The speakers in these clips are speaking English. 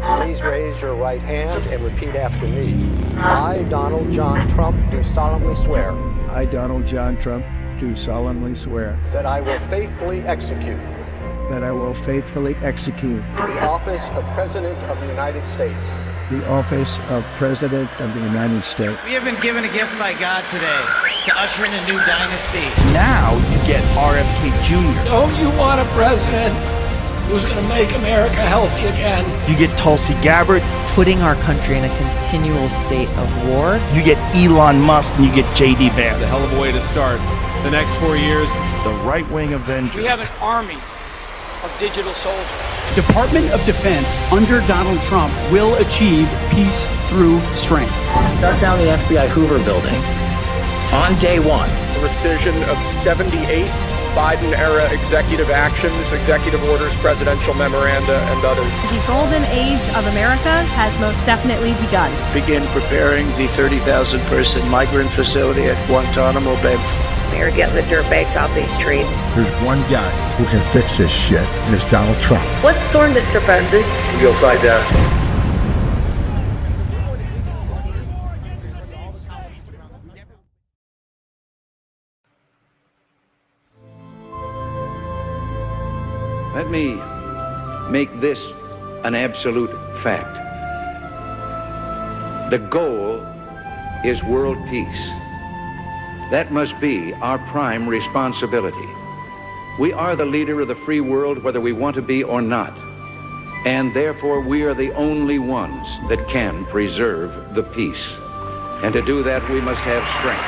Please raise your right hand and repeat after me. I, Donald John Trump, do solemnly swear. I, Donald John Trump, do solemnly swear. That I will faithfully execute. That I will faithfully execute. The office of President of the United States. The office of President of the United States. We have been given a gift by God today to usher in a new dynasty. Now you get RFK Jr. Don't you want a president who's going to make America healthy again? You get Tulsi Gabbard. Putting our country in a continual state of war. You get Elon Musk and you get J.D. Vance. A hell of a way to start the next 4 years. The right-wing Avengers. We have an army of digital soldiers. Department of Defense under Donald Trump will achieve peace through strength. Shut down the FBI Hoover building on day one. The rescission of 78 Biden-era executive actions, executive orders, presidential memoranda, and others. The golden age of America has most definitely begun. Begin preparing the 30,000-person migrant facility at Guantanamo Bay. They're getting the dirtbags off these streets. There's one guy who can fix this shit, and it's Donald Trump. What's storm, Mr. President? Go find out. Let me make this an absolute fact. The goal is world peace. That must be our prime responsibility. We are the leader of the free world whether we want to be or not. And therefore we are the only ones that can preserve the peace. And to do that we must have strength.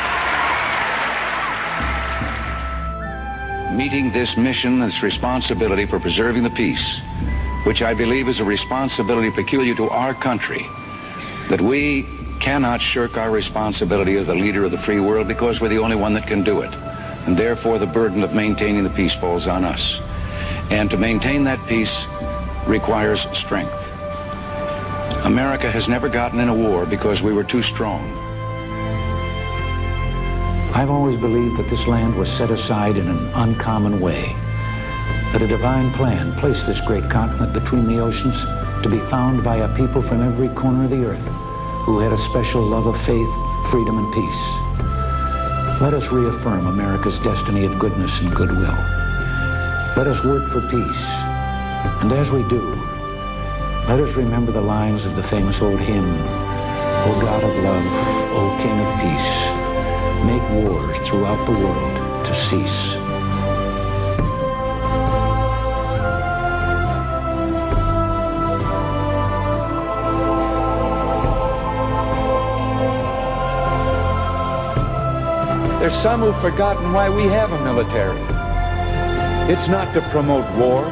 Meeting this mission, this responsibility for preserving the peace, which I believe is a responsibility peculiar to our country, that we cannot shirk our responsibility as the leader of the free world because we're the only one that can do it. And therefore the burden of maintaining the peace falls on us. And to maintain that peace requires strength. America has never gotten in a war because we were too strong. I've always believed that this land was set aside in an uncommon way, that a divine plan placed this great continent between the oceans to be found by a people from every corner of the earth who had a special love of faith, freedom, and peace. Let us reaffirm America's destiny of goodness and goodwill. Let us work for peace. And as we do, let us remember the lines of the famous old hymn, O God of love, O King of peace, make wars throughout the world to cease. There's some who've forgotten why we have a military. It's not to promote war.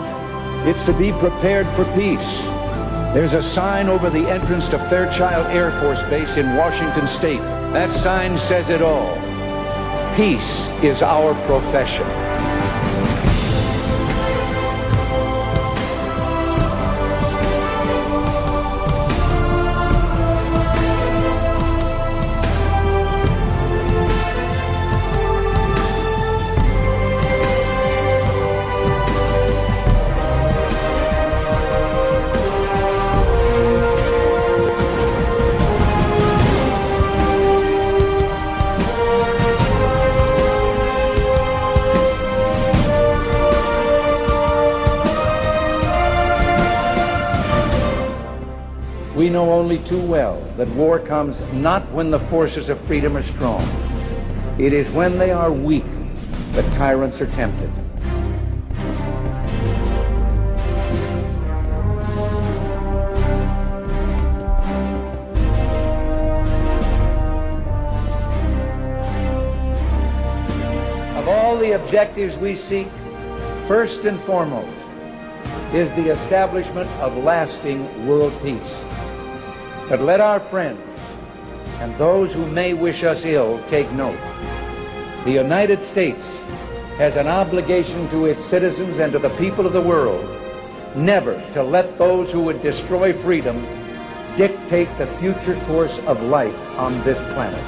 It's to be prepared for peace. There's a sign over the entrance to Fairchild Air Force Base in Washington State. That sign says it all. Peace is our profession. We know only too well that war comes not when the forces of freedom are strong. It is when they are weak that tyrants are tempted. Of all the objectives we seek, first and foremost is the establishment of lasting world peace. But let our friends and those who may wish us ill take note. The United States has an obligation to its citizens and to the people of the world never to let those who would destroy freedom dictate the future course of life on this planet.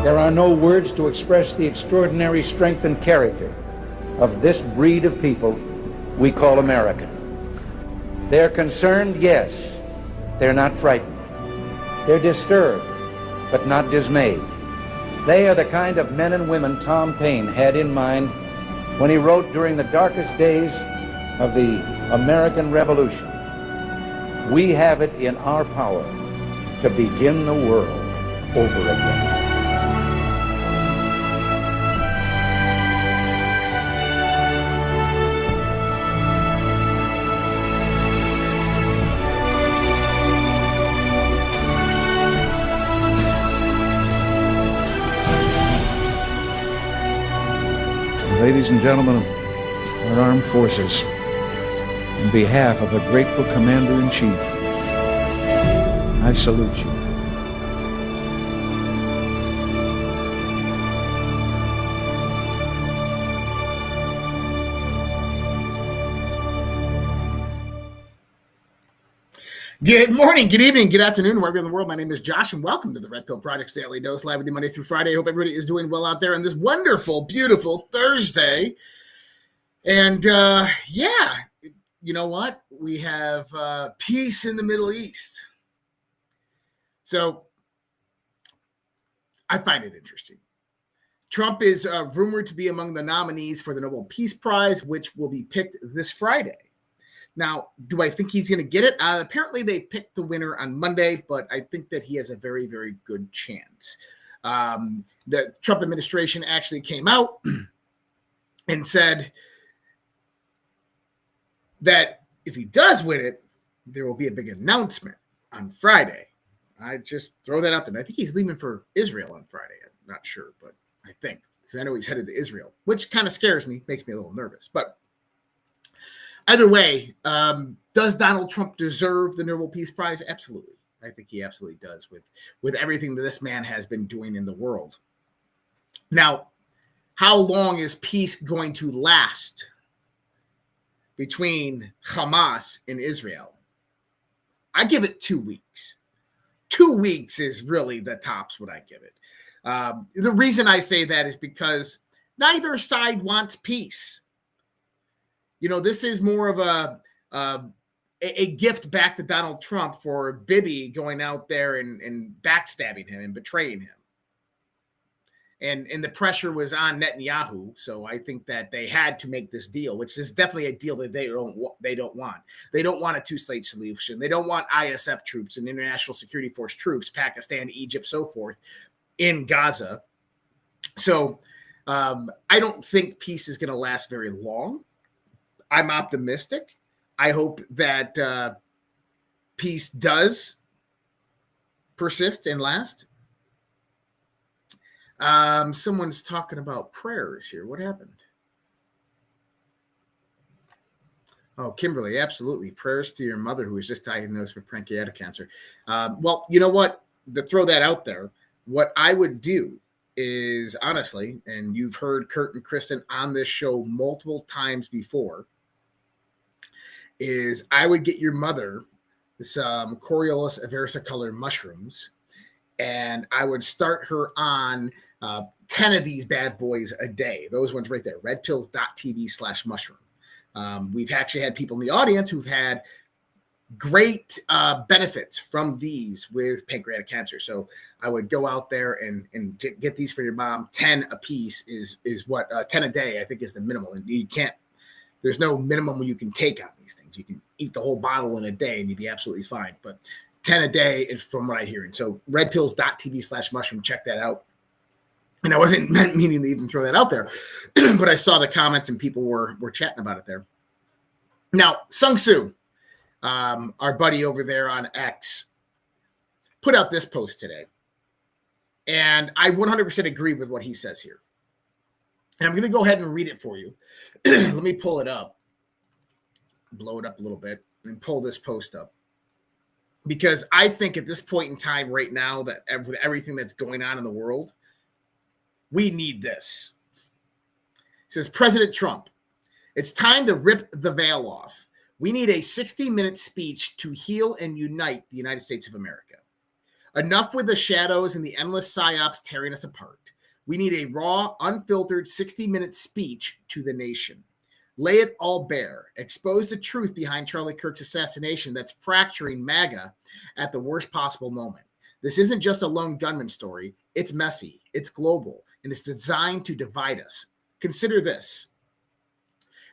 There are no words to express the extraordinary strength and character of this breed of people we call American. They're concerned, yes. They're not frightened. They're disturbed, but not dismayed. They are the kind of men and women Tom Paine had in mind when he wrote during the darkest days of the American Revolution, "We have it in our power to begin the world over again." Ladies and gentlemen of our armed forces, on behalf of a grateful Commander-in-Chief, I salute you. Good morning, good evening, good afternoon, wherever in the world. My name is Josh, and welcome to the Red Pill Project's Daily Dose, live with you Monday through Friday. I hope everybody is doing well out there on this wonderful, beautiful Thursday. And yeah, you know what? We have peace in the Middle East. So I find it interesting. Trump is rumored to be among the nominees for the Nobel Peace Prize, which will be picked this Friday. Now, do I think he's going to get it? Apparently, they picked the winner on Monday, but I think that he has a very, very good chance. The Trump administration actually came out and said that if he does win it, there will be a big announcement on Friday. I just throw that out there. I think he's leaving for Israel on Friday. I'm not sure, but I think, because I know he's headed to Israel, which kind of scares me, makes me a little nervous. But either way, does Donald Trump deserve the Nobel Peace Prize? Absolutely. I think he absolutely does with everything that this man has been doing in the world. Now, how long is peace going to last between Hamas and Israel? I give it 2 weeks. 2 weeks is really the tops what I give it. The reason I say that is because neither side wants peace. You know, this is more of a gift back to Donald Trump for Bibi going out there and backstabbing him and betraying him. And the pressure was on Netanyahu, so I think that they had to make this deal, which is definitely a deal that they don't want. They don't want a two-state solution. They don't want ISF troops and International Security Force troops, Pakistan, Egypt, so forth, in Gaza. So I don't think peace is going to last very long. I'm optimistic. I hope that peace does persist and last. Someone's talking about prayers here. What happened? Oh, Kimberly, absolutely. Prayers to your mother who was just diagnosed with pancreatic cancer. Well, you know what? To throw that out there, what I would do is, honestly, and you've heard Kurt and Kristen on this show multiple times before, is I would get your mother some Coriolis Versicolor mushrooms, and I would start her on 10 of these bad boys a day. Those ones right there, redpills.tv/mushroom. We've actually had people in the audience who've had great benefits from these with pancreatic cancer. So I would go out there and get these for your mom. 10 a piece is what 10 a day, I think, is the minimum. And you can't, there's no minimum you can take on these things. You can eat the whole bottle in a day and you'd be absolutely fine. But 10 a day is from what I hear. And so redpills.tv/mushroom, check that out. And I wasn't meaning to even throw that out there, but I saw the comments and people were chatting about it there. Now, Sung Soo, our buddy over there on X, put out this post today. And I 100% agree with what he says here. And I'm going to go ahead and read it for you. Let me pull it up, blow it up a little bit, and pull this post up. Because I think at this point in time right now, that with everything that's going on in the world, we need this. It says, President Trump, it's time to rip the veil off. We need a 60-minute speech to heal and unite the United States of America. Enough with the shadows and the endless psyops tearing us apart. We need a raw, unfiltered 60-minute speech to the nation. Lay it all bare. Expose the truth behind Charlie Kirk's assassination that's fracturing MAGA at the worst possible moment. This isn't just a lone gunman story. It's messy, it's global, and it's designed to divide us. Consider this.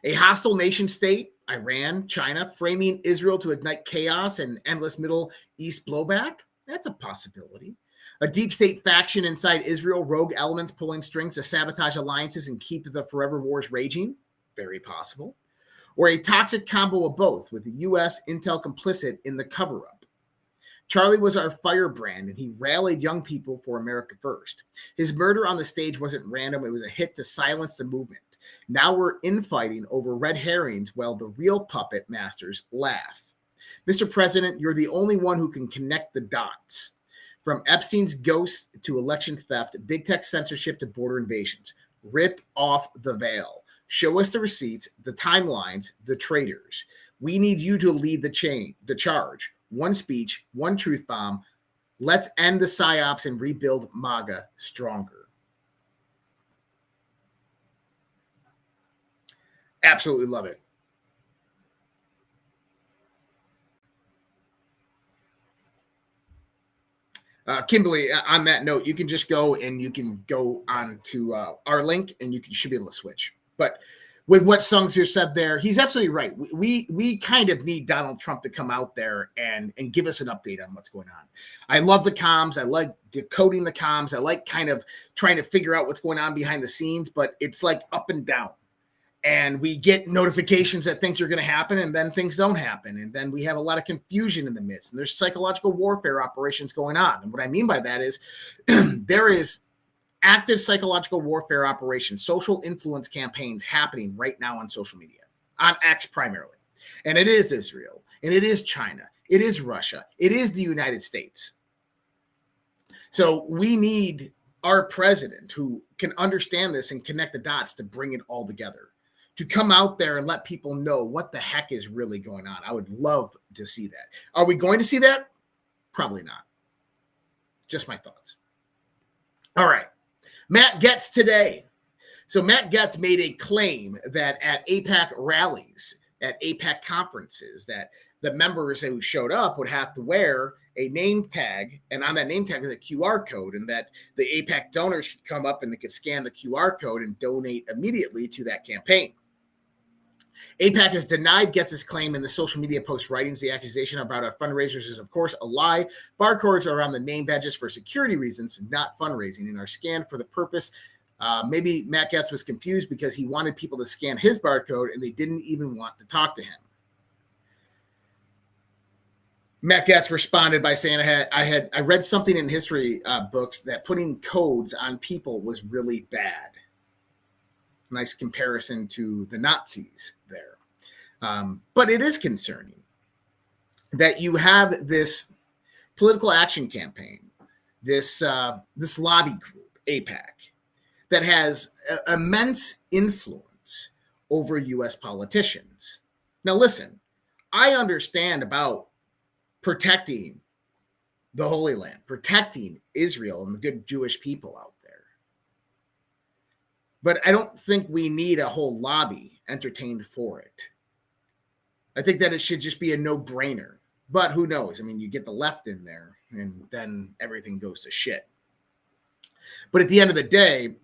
A hostile nation state, Iran, China, framing Israel to ignite chaos and endless Middle East blowback? That's a possibility. A deep state faction inside Israel, rogue elements pulling strings to sabotage alliances and keep the forever wars raging? Very possible. Or a toxic combo of both, with the U.S. intel complicit in the cover-up. Charlie was our firebrand, and he rallied young people for America first. His murder on the stage wasn't random. It was a hit to silence the movement. Now we're infighting over red herrings while the real puppet masters laugh. Mr. President, you're the only one who can connect the dots. From Epstein's ghost to election theft, big tech censorship to border invasions. Rip off the veil. Show us the receipts, the timelines, the traitors. We need you to lead the charge. One speech, one truth bomb. Let's end the psyops and rebuild MAGA stronger. Absolutely love it. Kimberly, on that note, you can just go and you can go on to our link and you should be able to switch. But with what Sung's said there, he's absolutely right. We kind of need Donald Trump to come out there and give us an update on what's going on. I love the comms. I like decoding the comms. I like kind of trying to figure out what's going on behind the scenes, but it's like up and down. And we get notifications that things are going to happen, and then things don't happen. And then we have a lot of confusion in the midst. And there's psychological warfare operations going on. And what I mean by that is there is active psychological warfare operations, social influence campaigns happening right now on social media, on X primarily. And it is Israel, and it is China, it is Russia, it is the United States. So we need our president who can understand this and connect the dots to bring it all together, to come out there and let people know what the heck is really going on. I would love to see that. Are we going to see that? Probably not. Just my thoughts. All right. Matt Gaetz today. So Matt Gaetz made a claim that at AIPAC rallies, at AIPAC conferences, that the members who showed up would have to wear a name tag, and on that name tag is a QR code, and that the AIPAC donors could come up and they could scan the QR code and donate immediately to that campaign. AIPAC has denied Gaetz's claim in the social media post writings. The accusation about our fundraisers is, of course, a lie. Barcodes are on the name badges for security reasons, not fundraising, and are scanned for the purpose. Maybe Matt Gaetz was confused because he wanted people to scan his barcode, and they didn't even want to talk to him. Matt Gaetz responded by saying, I read something in history books that putting codes on people was really bad. Nice comparison to the Nazis there. But it is concerning that you have this political action campaign, this lobby group, AIPAC, that has immense influence over U.S. politicians. Now, listen, I understand about protecting the Holy Land, protecting Israel and the good Jewish people out there. But I don't think we need a whole lobby entertained for it. I think that it should just be a no-brainer. But who knows? I mean, you get the left in there, and then everything goes to shit. But at the end of the day,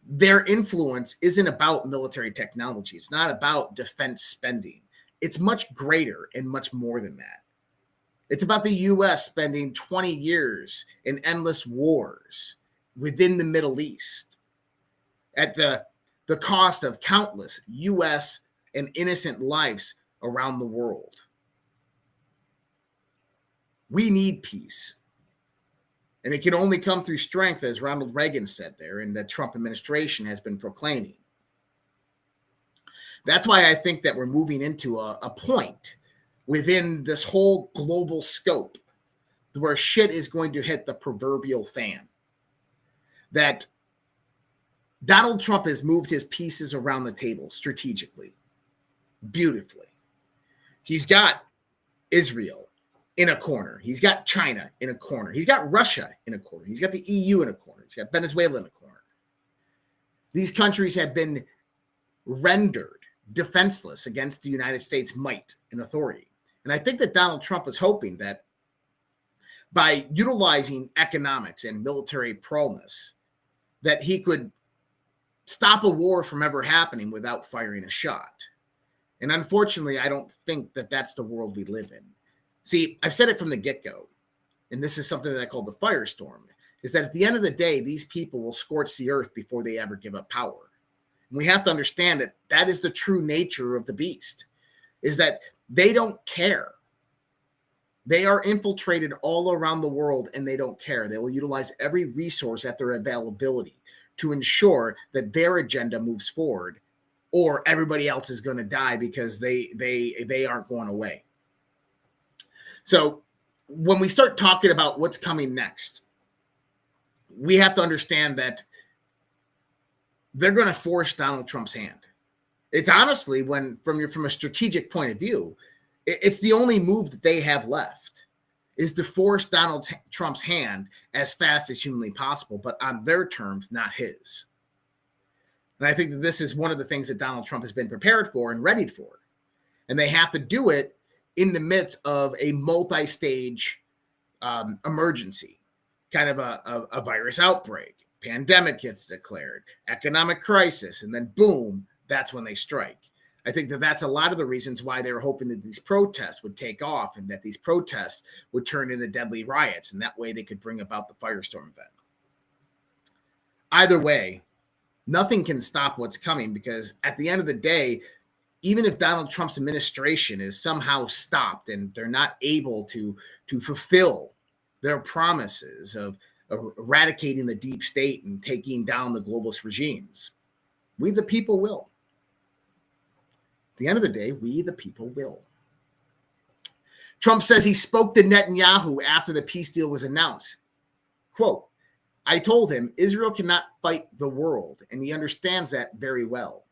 their influence isn't about military technology. It's not about defense spending. It's much greater and much more than that. It's about the U.S. spending 20 years in endless wars within the Middle East at the cost of countless U.S. and innocent lives around the world. We need peace. And it can only come through strength, as Ronald Reagan said there, and the Trump administration has been proclaiming. That's why I think that we're moving into a point within this whole global scope where shit is going to hit the proverbial fan. That Donald Trump has moved his pieces around the table strategically, beautifully. He's got Israel in a corner. He's got China in a corner. He's got Russia in a corner. He's got the EU in a corner. He's got Venezuela in a corner. These countries have been rendered defenseless against the United States' might and authority. And I think that Donald Trump is hoping that by utilizing economics and military prowess, that he could stop a war from ever happening without firing a shot. And unfortunately, I don't think that that's the world we live in. See, I've said it from the get-go, and this is something that I call the firestorm, is that at the end of the day, these people will scorch the earth before they ever give up power. And we have to understand that that is the true nature of the beast, is that they don't care. They are infiltrated all around the world, and they don't care. They will utilize every resource at their availability to ensure that their agenda moves forward, or everybody else is going to die because they aren't going away. So when we start talking about what's coming next, we have to understand that they're going to force Donald Trump's hand. It's honestly, when from a strategic point of view, it's the only move that they have left, is to force Donald Trump's hand as fast as humanly possible, but on their terms, not his. And I think that this is one of the things that Donald Trump has been prepared for and readied for. And they have to do it in the midst of a multi-stage emergency, kind of a virus outbreak, pandemic gets declared, economic crisis, and then boom, that's when they strike. I think that that's a lot of the reasons why they were hoping that these protests would take off and that these protests would turn into deadly riots, and that way they could bring about the firestorm event. Either way, nothing can stop what's coming, because at the end of the day, even if Donald Trump's administration is somehow stopped and they're not able to fulfill their promises of eradicating the deep state and taking down the globalist regimes, we the people will. At the end of the day, we the people will. Trump says he spoke to Netanyahu after the peace deal was announced. Quote, "I told him Israel cannot fight the world, and he understands that very well."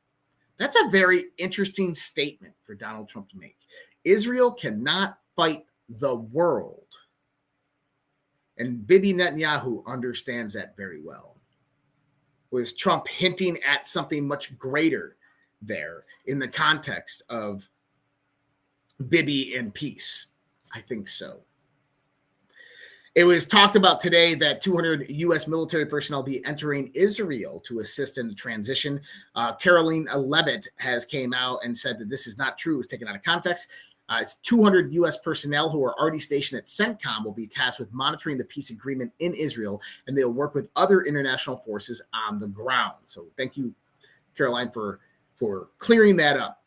That's a very interesting statement for Donald Trump to make. Israel cannot fight the world. And Bibi Netanyahu understands that very well. Was Trump hinting at something much greater there in the context of Bibi and peace? I think so. It was talked about today that 200 U.S. military personnel be entering Israel to assist in the transition. Caroline Levitt has came out and said that this is not true. It was taken out of context. It's 200 U.S. personnel who are already stationed at CENTCOM will be tasked with monitoring the peace agreement in Israel, and they'll work with other international forces on the ground. So thank you, Caroline, for clearing that up.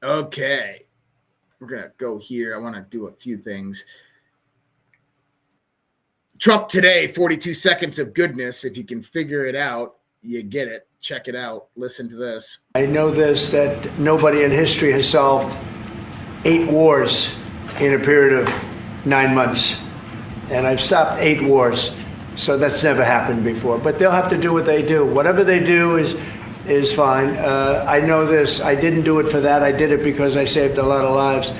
Okay. We're going to go here. I want to do a few things. Trump today, 42 seconds of goodness. If you can figure it out, you get it. Check it out. Listen to this. I know this, that nobody in history has solved 8 wars in a period of 9 months. And I've stopped 8 wars. So that's never happened before. But they'll have to do what they do. Whatever they do is fine. I know this. I didn't do it for that. I did it because I saved a lot of lives.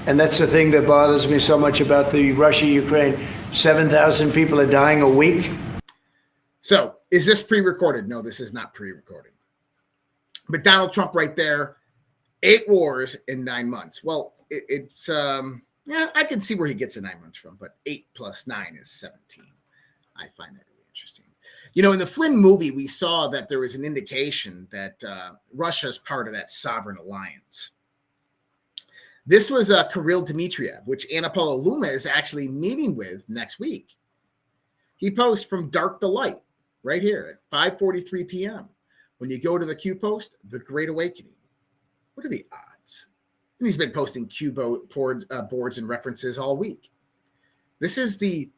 And that's the thing that bothers me so much about the Russia-Ukraine. 7,000 people are dying a week. So is this pre-recorded? No, this is not pre-recorded. But Donald Trump right there, 8 wars in 9 months. Well, it's I can see where he gets the 9 months from, but 8 plus 9 is 17. I find that really interesting. You know, in the Flynn movie, we saw that there was an indication that Russia is part of that sovereign alliance. This was Kirill Dmitriev, which Anna Paula Luma is actually meeting with next week. He posts from dark to light right here at 5:43 p.m. When you go to the Q post, The Great Awakening. What are the odds? And he's been posting Q boards and references all week. This is the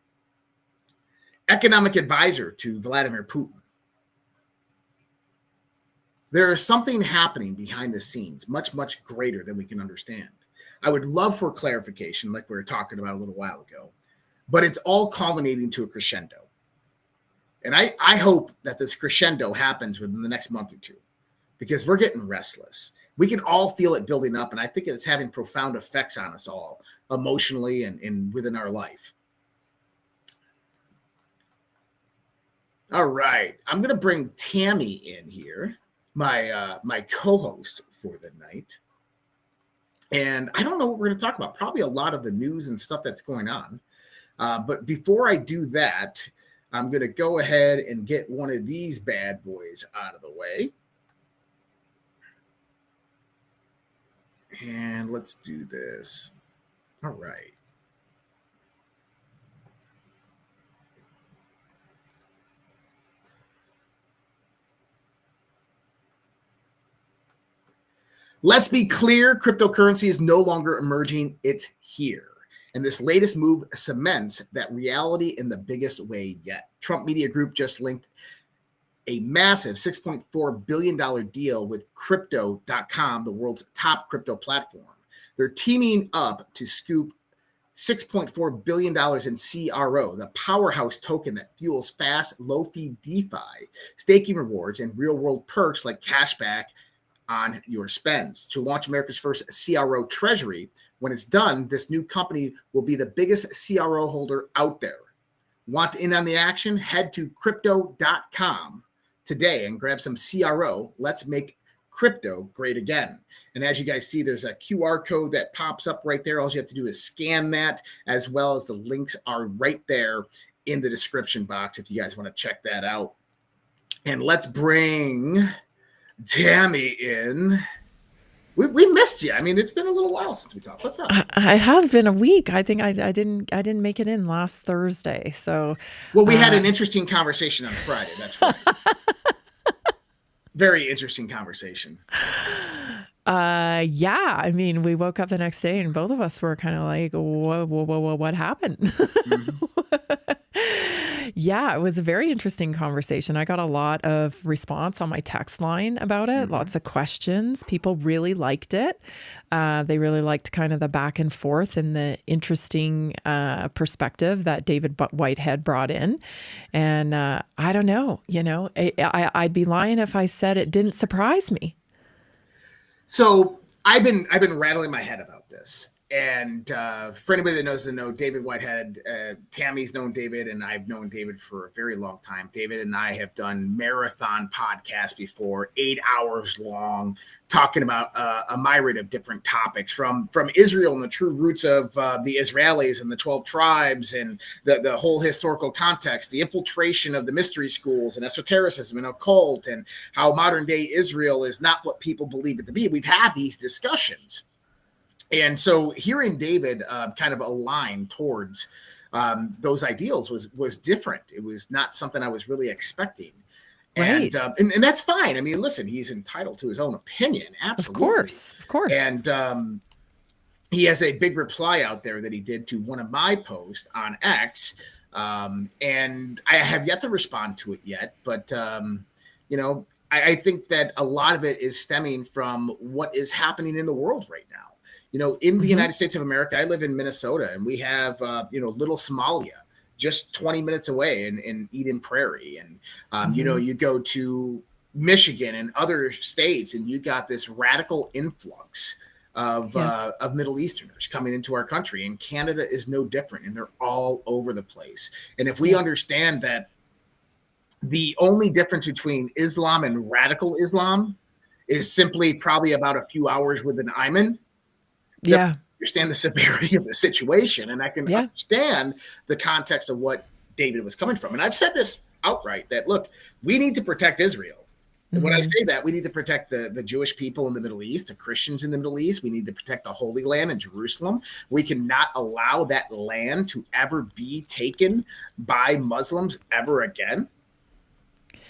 economic advisor to Vladimir Putin. There is something happening behind the scenes, much, much greater than we can understand. I would love for clarification, like we were talking about a little while ago, but it's all culminating to a crescendo. And I hope that this crescendo happens within the next month or two, because we're getting restless. we can all feel it building up. And I think it's having profound effects on us all emotionally and within our life. All right. I'm going to bring Tammy in here, my co-host for the night. And I don't know what we're going to talk about. Probably a lot of the news and stuff that's going on. But before I do that, I'm going to go ahead and get one of these bad boys out of the way. And let's do this. All right. Let's be clear, cryptocurrency is no longer emerging, it's here. And this latest move cements that reality in the biggest way yet. Trump Media Group just linked a massive $6.4 billion deal with crypto.com, the world's top crypto platform. They're teaming up to scoop $6.4 billion in CRO, the powerhouse token that fuels fast, low-fee DeFi, staking rewards, and real-world perks like cashback on your spends. To launch America's first CRO treasury, when it's done, this new company will be the biggest CRO holder out there. Want in on the action? Head to crypto.com today and grab some CRO. Let's make crypto great again. And as you guys see, there's a QR code that pops up right there. All you have to do is scan that, as well as the links are right there in the description box if you guys want to check that out. And let's bring Tammy in. We missed you. I mean, it's been a little while since we talked. What's up? It has been a week. I think I didn't make it in last Thursday. So well, we had an interesting conversation on Friday. That's right. Very interesting conversation. Yeah. I mean, we woke up the next day and both of us were kind of like, whoa, what happened? Mm-hmm. Yeah, it was a very interesting conversation. I got a lot of response on my text line about it, lots of questions. People really liked it. They really liked kind of the back and forth and the interesting perspective that David Whitehead brought in. And I don't know, I'd be lying if I said it didn't surprise me. So I've been rattling my head about this. And for anybody that knows David Whitehead, Tammy's known David, and I've known David for a very long time. David and I have done marathon podcasts before, 8 hours long, talking about a myriad of different topics from Israel and the true roots of the Israelis and the 12 tribes and the whole historical context, the infiltration of the mystery schools and esotericism and occult, and how modern day Israel is not what people believe it to be. We've had these discussions. And so hearing David kind of align towards those ideals was different. It was not something I was really expecting. Right. And that's fine. I mean, listen, he's entitled to his own opinion. Absolutely. Of course. And he has a big reply out there that he did to one of my posts on X. And I have yet to respond to it yet. But, I think that a lot of it is stemming from what is happening in the world right now. In the United States of America, I live in Minnesota, and we have, little Somalia just 20 minutes away in Eden Prairie. And, you go to Michigan and other states, and you got this radical influx of Middle Easterners coming into our country. And Canada is no different, and they're all over the place. And if we understand that the only difference between Islam and radical Islam is simply probably about a few hours with an Ayman, yeah, understand the severity of the situation, and I can understand the context of what David was coming from. And I've said this outright that, look, we need to protect Israel. And when I say that, we need to protect the Jewish people in the Middle East, the Christians in the Middle East. We need to protect the Holy Land in Jerusalem. We cannot allow that land to ever be taken by Muslims ever again.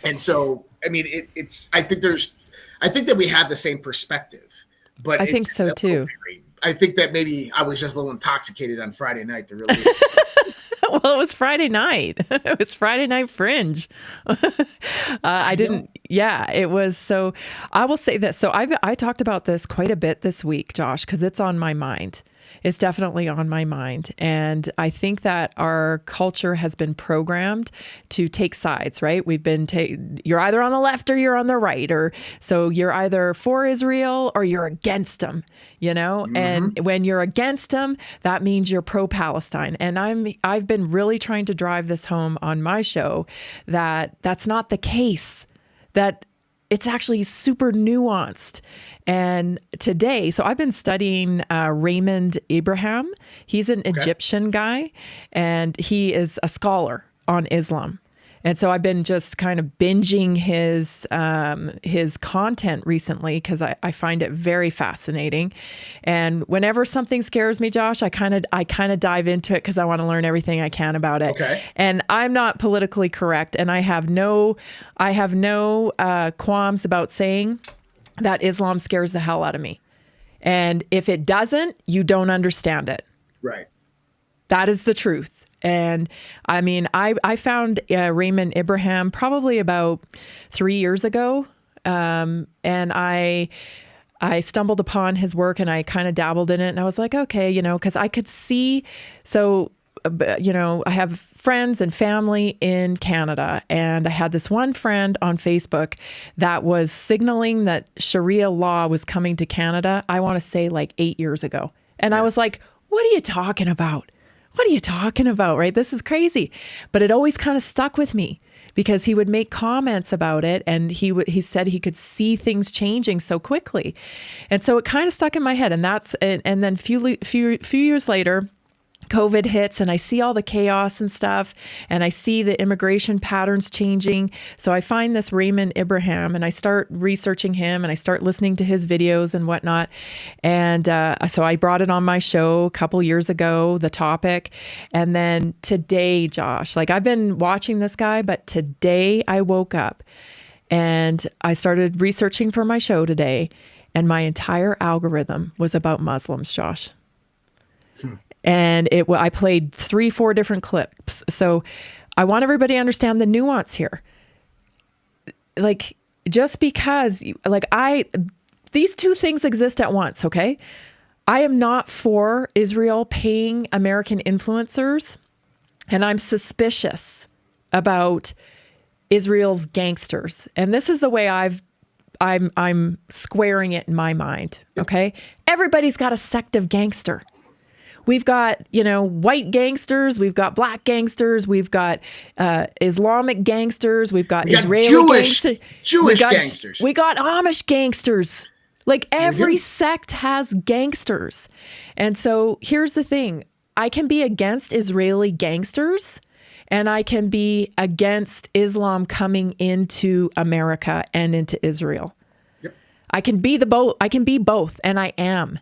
And so, I mean, I think that we have the same perspective, but I think so too. I think that maybe I was just a little intoxicated on Friday night to really. Well, it was Friday night. It was Friday night fringe. I didn't. Yeah, it was. So I will say this. So I talked about this quite a bit this week, Josh, because it's on my mind. is definitely on my mind. And I think that our culture has been programmed to take sides, right? We've been, you're either on the left or you're on the right, or so you're either for Israel or you're against them, you know? And when you're against them, that means you're pro-Palestine. And I've been really trying to drive this home on my show that that's not the case, that it's actually super nuanced. And today, so I've been studying Raymond Abraham. He's an Egyptian guy, and he is a scholar on Islam. And so I've been just kind of binging his content recently because I find it very fascinating. And whenever something scares me, Josh, I kind of dive into it because I want to learn everything I can about it. Okay. And I'm not politically correct, and I have no qualms about saying that Islam scares the hell out of me. And if it doesn't, you don't understand it. Right. That is the truth. And I mean, I found Raymond Abraham probably about 3 years ago. And I stumbled upon his work and I kind of dabbled in it. And I was like, okay, you know, because I could see, so, you know, I have friends and family in Canada. And I had this one friend on Facebook that was signaling that Sharia law was coming to Canada, I want to say like 8 years ago. And I was like, what are you talking about? What are you talking about, right? This is crazy. But it always kind of stuck with me because he would make comments about it, and he said he could see things changing so quickly. And so it kind of stuck in my head. And then few years later, COVID hits and I see all the chaos and stuff, and I see the immigration patterns changing. So I find this Raymond Abraham and I start researching him and I start listening to his videos and whatnot. And so I brought it on my show a couple years ago, the topic. And then today, Josh, like I've been watching this guy, but today I woke up and I started researching for my show today, and my entire algorithm was about Muslims, Josh. And I played 3-4 different clips. So I want everybody to understand the nuance here. Like, just because, like, these two things exist at once, okay? I am not for Israel paying American influencers, and I'm suspicious about Israel's gangsters. And this is the way I'm squaring it in my mind, okay? Everybody's got a sect of gangster. We've got, you know, white gangsters. We've got black gangsters. We've got Islamic gangsters. We've got Israeli gangsters. Jewish gangsters. We got Amish gangsters. Like every sect has gangsters. And so here's the thing. I can be against Israeli gangsters, and I can be against Islam coming into America and into Israel. Yep. I can be both. I can be both, and I am.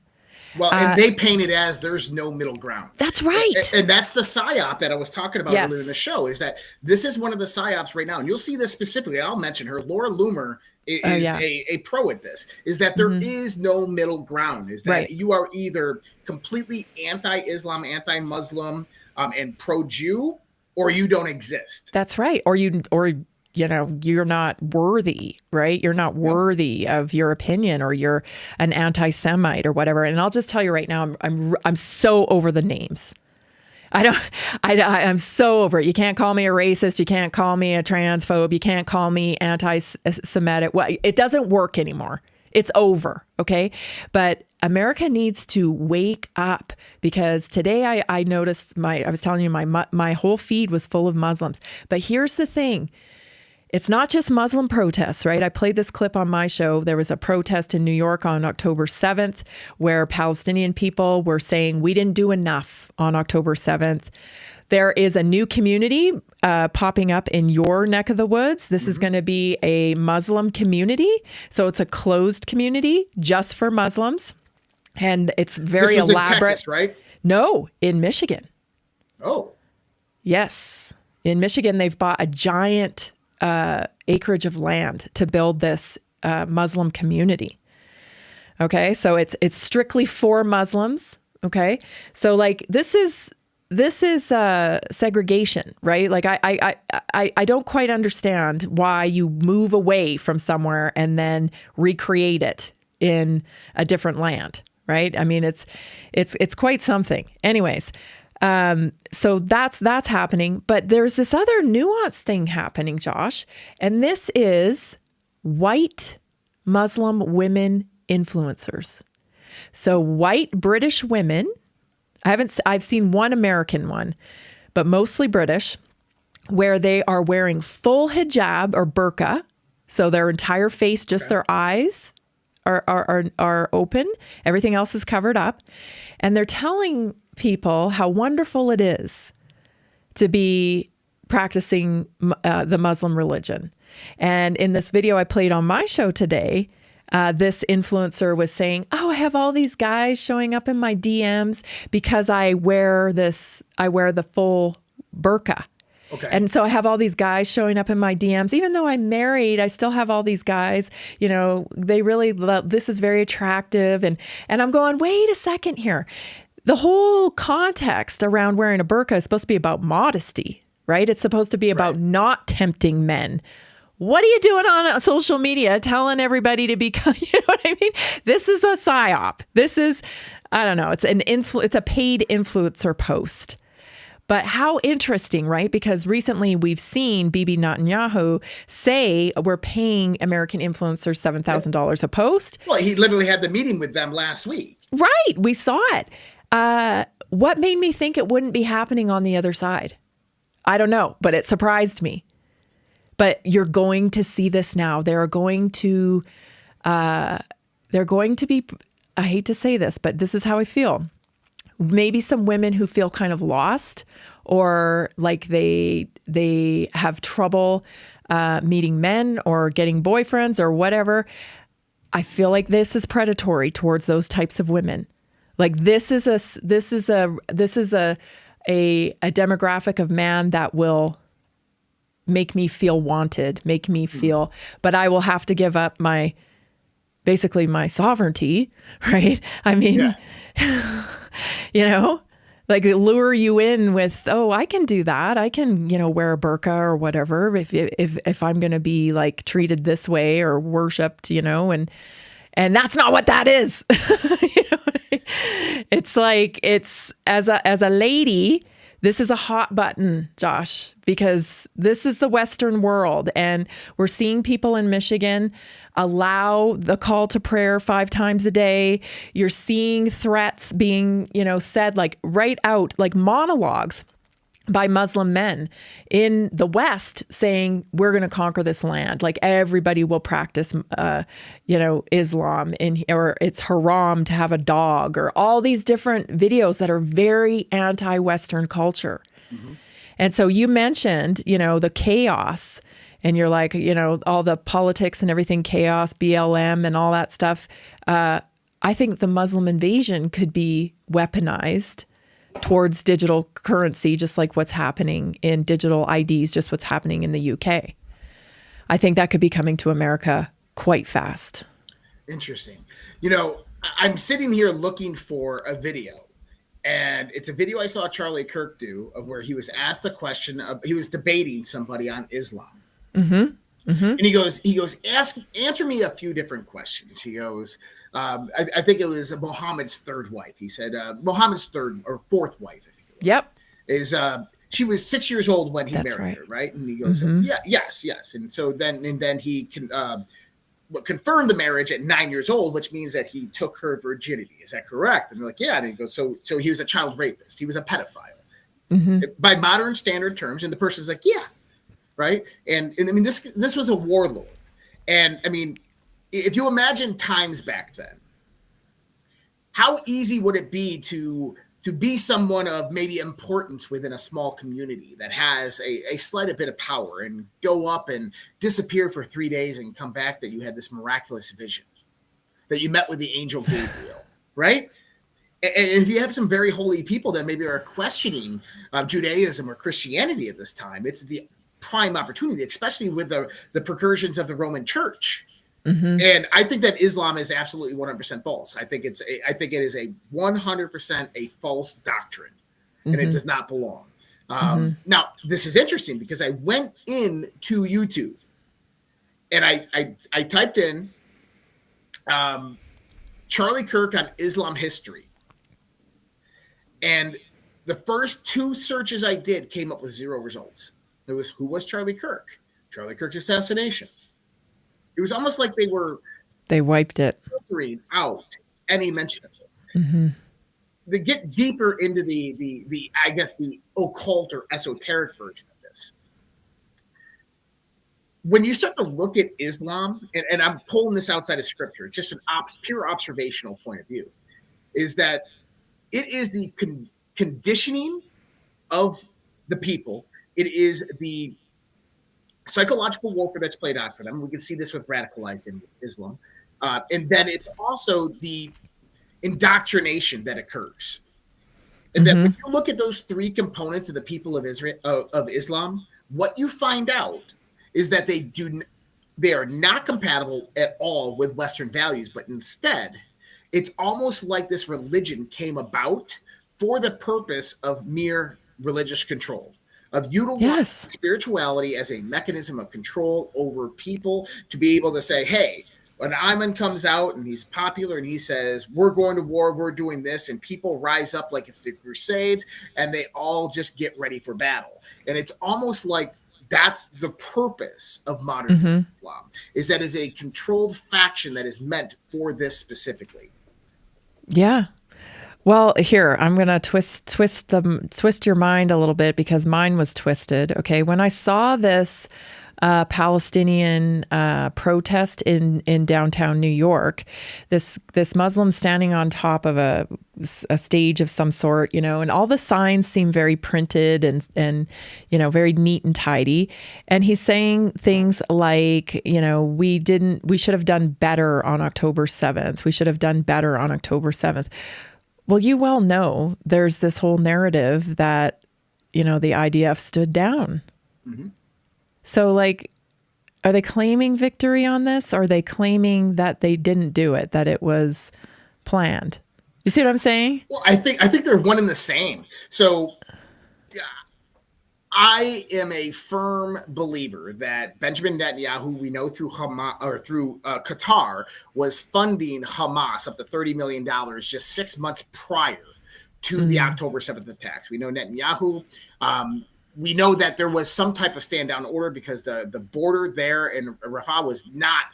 Well, and they paint it as there's no middle ground. That's right. And that's the PSYOP that I was talking about earlier in the show, is that this is one of the PSYOPs right now. And you'll see this specifically. And I'll mention her. Laura Loomer is a pro at this, is that there is no middle ground, is that you are either completely anti-Islam, anti-Muslim, and pro-Jew, or you don't exist. That's right. Or you know, you're not worthy, right? You're not worthy of your opinion, or you're an anti-Semite or whatever. And I'll just tell you right now, I'm so over the names. I'm so over it. You can't call me a racist. You can't call me a transphobe. You can't call me anti-Semitic. Well, it doesn't work anymore. It's over. Okay. But America needs to wake up, because today I noticed I was telling you, my whole feed was full of Muslims. But here's the thing. It's not just Muslim protests, right? I played this clip on my show. There was a protest in New York on October 7th where Palestinian people were saying we didn't do enough on October 7th. There is a new community popping up in your neck of the woods. This is going to be a Muslim community. So it's a closed community just for Muslims. And it's very elaborate. In Texas, right? No, in Michigan. Oh. Yes. In Michigan, they've bought a giant acreage of land to build this Muslim community. Okay, so it's strictly for Muslims. Okay, so like this is segregation, right? Like I don't quite understand why you move away from somewhere and then recreate it in a different land. right? I mean, it's quite something. Anyways, so that's happening. But there's this other nuanced thing happening, Josh, and this is white Muslim women influencers. So white British women, I've seen one American one, but mostly British, where they are wearing full hijab or burqa. So their entire face, just their eyes are open. Everything else is covered up. And they're telling people how wonderful it is to be practicing the Muslim religion. And in this video I played on my show today, this influencer was saying, oh, I have all these guys showing up in my DMs because I wear the full burqa. Okay. And so I have all these guys showing up in my DMs. Even though I'm married, I still have all these guys, you know, they really love, this is very attractive. And I'm going, wait a second here. The whole context around wearing a burqa is supposed to be about modesty, right? It's supposed to be about not tempting men. What are you doing on social media telling everybody to become, you know what I mean? This is a psyop. This is, I don't know, it's a paid influencer post. But how interesting, right? Because recently we've seen Bibi Netanyahu say we're paying American influencers $7,000 a post. Well, he literally had the meeting with them last week. Right. We saw it. What made me think it wouldn't be happening on the other side? I don't know, but it surprised me. But you're going to see this now. They're going to be, I hate to say this, but this is how I feel. Maybe some women who feel kind of lost or like they have trouble meeting men or getting boyfriends or whatever. I feel like this is predatory towards those types of women. Like this is a demographic of man that will make me feel wanted, make me feel, but I will have to give up basically my sovereignty, right? I mean, you know, like lure you in with, oh, I can do that. I can, you know, wear a burqa or whatever if I'm going to be like treated this way or worshipped, you know, and that's not what that is. You know, it's like, it's as a lady, this is a hot button, Josh, because this is the Western world. And we're seeing people in Michigan allow the call to prayer 5 times a day. You're seeing threats being, you know, said like right out, like monologues by Muslim men in the West saying, we're going to conquer this land. Like everybody will practice, you know, Islam or it's haram to have a dog or all these different videos that are very anti-Western culture. Mm-hmm. And so you mentioned, you know, the chaos and you're like, you know, all the politics and everything, chaos, BLM and all that stuff. I think the Muslim invasion could be weaponized towards digital currency, just like what's happening in digital IDs, just what's happening in the UK. I think that could be coming to America quite fast. Interesting. You know, I'm sitting here looking for a video, and it's a video I saw Charlie Kirk do of where he was asked a question. He was debating somebody on Islam. Mm-hmm. Mm-hmm. And he goes, answer me a few different questions. He goes, I think it was Muhammad's third wife. He said, Muhammad's third or fourth wife, I think it was. Yep. She was 6 years old when he married her, right? And he goes, Mm-hmm. yes. And so then he can confirmed the marriage at 9 years old, which means that he took her virginity. Is that correct? And they're like, yeah. And he goes, so he was a child rapist. He was a pedophile by modern standard terms. And the person's like, yeah. Right. And I mean, this was a warlord. And I mean, if you imagine times back then, how easy would it be to be someone of maybe importance within a small community that has a slight bit of power and go up and disappear for 3 days and come back that you had this miraculous vision, that you met with the angel Gabriel, right? And if you have some very holy people that maybe are questioning Judaism or Christianity at this time, it's the prime opportunity, especially with the precursions of the Roman Church. Mm-hmm. And I think that Islam is absolutely 100% false. I think it is a 100% a false doctrine, and it does not belong. Now, this is interesting because I went into YouTube and I typed in Charlie Kirk on Islam history. And the first 2 searches I did came up with 0 results. It was, who was Charlie Kirk? Charlie Kirk's assassination. It was almost like they wiped it. Filtering out any mention of this. Mm-hmm. To get deeper into the I guess the occult or esoteric version of this. When you start to look at Islam, and I'm pulling this outside of scripture, it's just an pure observational point of view, is that it is the conditioning of the people. It is the psychological warfare that's played out for them. We can see this with radicalized Islam. And then it's also the indoctrination that occurs. And then when you look at those 3 components of the people of Israel, of Islam, what you find out is that they are not compatible at all with Western values, but instead, it's almost like this religion came about for the purpose of mere religious control, of utilizing spirituality as a mechanism of control over people, to be able to say, hey, when Ayman comes out and he's popular and he says, we're going to war, we're doing this, and people rise up like it's the Crusades, and they all just get ready for battle. And it's almost like that's the purpose of modern Islam, is that is a controlled faction that is meant for this specifically. Yeah. Well, here, I'm going to twist your mind a little bit, because mine was twisted. Okay. When I saw this Palestinian protest in downtown New York, this Muslim standing on top of a stage of some sort, and all the signs seem very printed and very neat and tidy. And he's saying things like, we should have done better on October 7th. We should have done better on October 7th. Well, you well know there's this whole narrative that, the IDF stood down. Mm-hmm. So, are they claiming victory on this? Or are they claiming that they didn't do it, that it was planned? You see what I'm saying? Well, I think they're one and the same. So, I am a firm believer that Benjamin Netanyahu, we know through Hamas or through Qatar, was funding Hamas up to $30 million just 6 months prior to the October 7th attacks. We know Netanyahu. We know that there was some type of stand down order because the border there in Rafah was not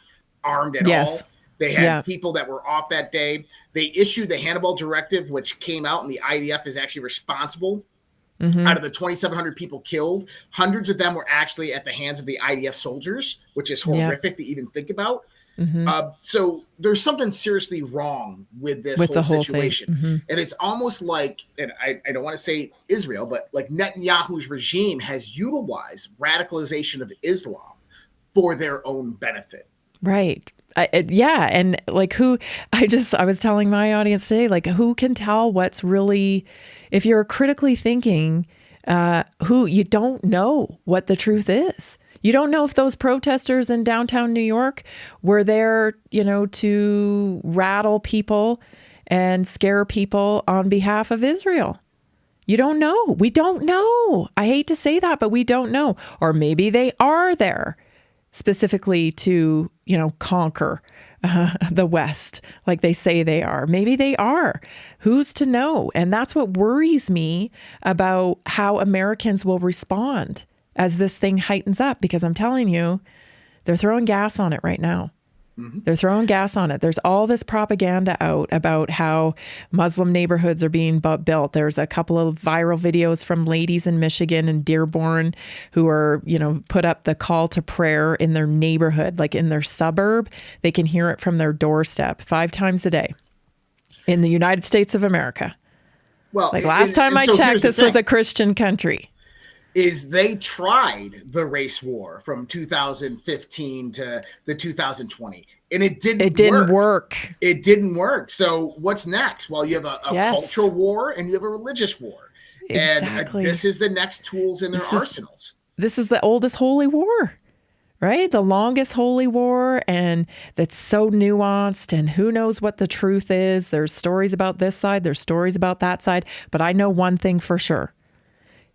armed at all. They had people that were off that day. They issued the Hannibal Directive, which came out, and the IDF is actually responsible. Out of the 2,700 people killed, hundreds of them were actually at the hands of the IDF soldiers, which is horrific to even think about. So there's something seriously wrong with this whole situation. And it's almost like, and I don't want to say Israel, but like Netanyahu's regime has utilized radicalization of Islam for their own benefit. Right. And I was telling my audience today, who can tell what's really, if you're critically thinking, you don't know what the truth is. You don't know if those protesters in downtown New York were there, to rattle people and scare people on behalf of Israel. You don't know. We don't know. I hate to say that, but we don't know. Or maybe they are there specifically to, conquer the West, like they say they are. Maybe they are. Who's to know? And that's what worries me about how Americans will respond as this thing heightens up, because I'm telling you, they're throwing gas on it right now. They're throwing gas on it. There's all this propaganda out about how Muslim neighborhoods are being built. There's a couple of viral videos from ladies in Michigan and Dearborn who are, put up the call to prayer in their neighborhood, like in their suburb. They can hear it from their doorstep 5 times a day in the United States of America. Well, last time I checked, this was a Christian country. Is they tried the race war from 2015 to the 2020, and it didn't work. It didn't work. So what's next? Well, you have a cultural war and you have a religious war. Exactly. And this is the next tools in their arsenals. This is the oldest holy war, right? The longest holy war, and that's so nuanced, and who knows what the truth is. There's stories about this side, there's stories about that side, but I know one thing for sure.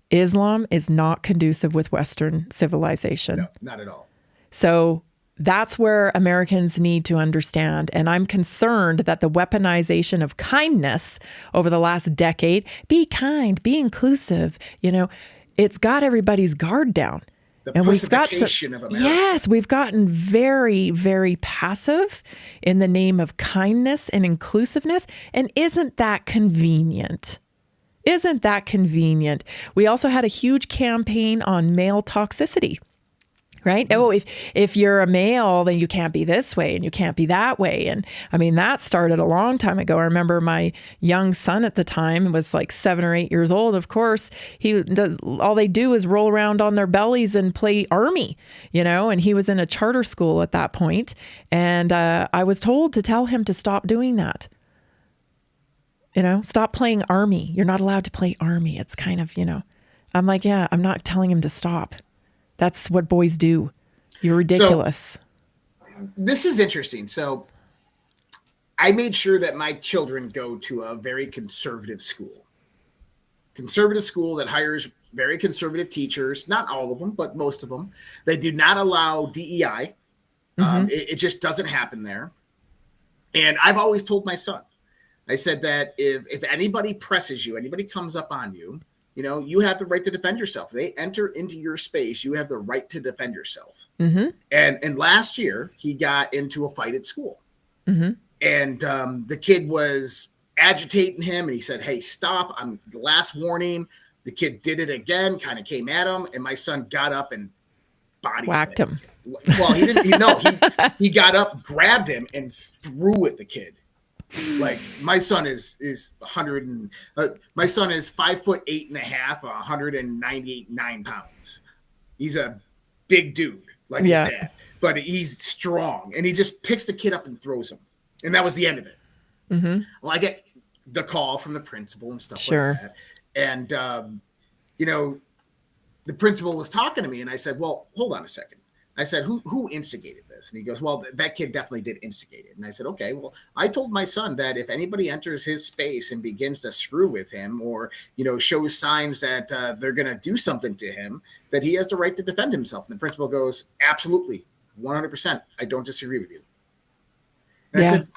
Islam is not conducive with Western civilization. No, not at all. So that's where Americans need to understand. And I'm concerned that the weaponization of kindness over the last decade, be kind, be inclusive, it's got everybody's guard down. The and pussification of America. Yes, we've gotten very, very passive in the name of kindness and inclusiveness. And isn't that convenient? Isn't that convenient? We also had a huge campaign on male toxicity. Right? Oh, if you're a male, then you can't be this way and you can't be that way. And I mean, that started a long time ago. I remember my young son at the time was like 7 or 8 years old. Of course, all they do is roll around on their bellies and play army, and he was in a charter school at that point. And I was told to tell him to stop doing that. Stop playing army. You're not allowed to play army. It's kind of, I'm like, yeah, I'm not telling him to stop. That's what boys do. You're ridiculous. So, this is interesting. So I made sure that my children go to a very conservative school. Conservative school that hires very conservative teachers. Not all of them, but most of them. They do not allow DEI. It just doesn't happen there. And I've always told my son, I said that if anybody presses you, anybody comes up on you, you have the right to defend yourself. They enter into your space. You have the right to defend yourself. Mm-hmm. And last year, he got into a fight at school. Mm-hmm. And the kid was agitating him. And he said, hey, stop. I'm the last warning. The kid did it again, kind of came at him. And my son got up and whacked him. Well, he didn't. He got up, grabbed him, and threw at the kid. Like my son is 100 and my son is 5'8.5", 198 pounds. He's a big dude, like his dad, but he's strong, and he just picks the kid up and throws him, and that was the end of it. Mm-hmm. Well, I get the call from the principal and stuff like that, and the principal was talking to me, and I said, "Well, hold on a second." I said, who instigated this? And he goes, well, that kid definitely did instigate it. And I said, okay, well, I told my son that if anybody enters his space and begins to screw with him or, shows signs that they're going to do something to him, that he has the right to defend himself. And the principal goes, absolutely, 100%. I don't disagree with you. And I said,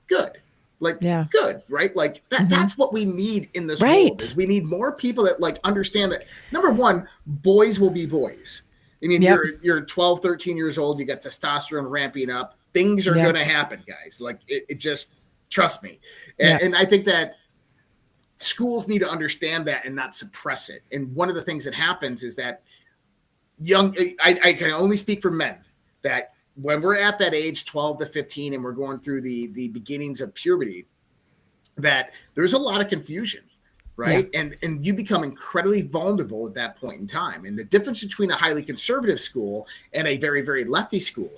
good. Good, right? Like that's what we need in this world is we need more people that understand that, number one, boys will be boys. I mean, you're 12, 13 years old. You got testosterone ramping up. Things are going to happen, guys. It just, trust me. And I think that schools need to understand that and not suppress it. And one of the things that happens is that I can only speak for men, that when we're at that age, 12 to 15, and we're going through the beginnings of puberty, that there's a lot of confusion. Right. Yeah. And you become incredibly vulnerable at that point in time. And the difference between a highly conservative school and a very, very lefty school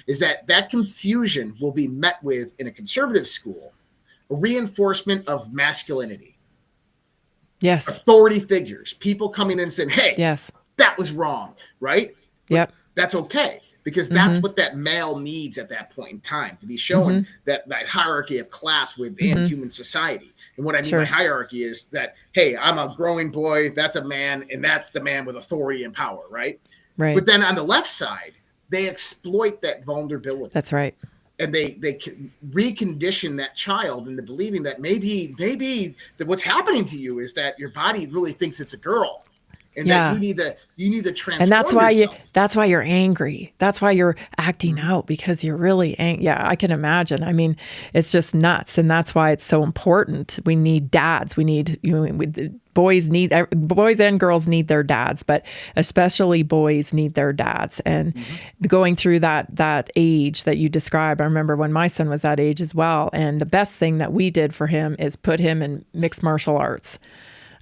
is that confusion will be met with in a conservative school, a reinforcement of masculinity. Yes. Authority figures, people coming in and saying, hey, that was wrong. Right. Yep. But that's okay. Because that's what that male needs at that point in time, to be shown that hierarchy of class within human society. And what I mean by hierarchy is that, hey, I'm a growing boy, that's a man, and that's the man with authority and power, right? Right. But then on the left side, they exploit that vulnerability. That's right. And they recondition that child into believing that maybe that what's happening to you is that your body really thinks it's a girl. And that you need to transform and that's why you're angry. That's why you're acting Mm-hmm. out, because you're really angry. Yeah, I can imagine. I mean, it's just nuts, and that's why it's so important. We need dads. We need boys and girls need their dads, but especially boys need their dads. And going through that age that you describe, I remember when my son was that age as well. And the best thing that we did for him is put him in mixed martial arts.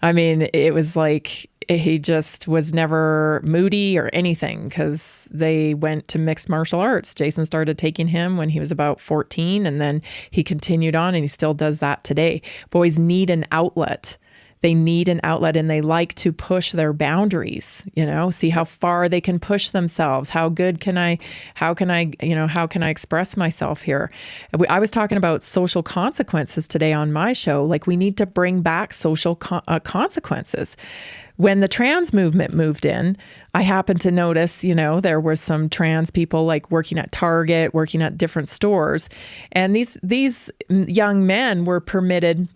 I mean, it was like he just was never moody or anything because they went to mixed martial arts. Jason started taking him when he was about 14, and then he continued on, and he still does that today. Boys need an outlet. they need an outlet and they like to push their boundaries, see how far they can push themselves. How can I express myself here? I was talking about social consequences today on my show. Like, we need to bring back social consequences. When the trans movement moved in, I happened to notice, there were some trans people like working at Target, working at different stores. And these young men were permitted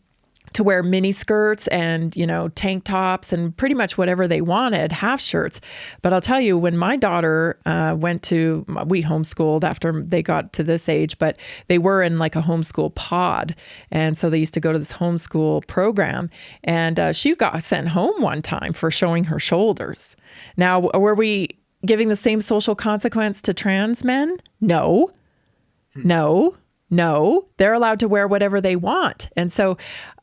to wear mini skirts and, tank tops and pretty much whatever they wanted, half shirts. But I'll tell you, when my daughter we homeschooled after they got to this age, but they were in like a homeschool pod. And so they used to go to this homeschool program, and she got sent home one time for showing her shoulders. Now, were we giving the same social consequence to trans men? No. They're allowed to wear whatever they want. And so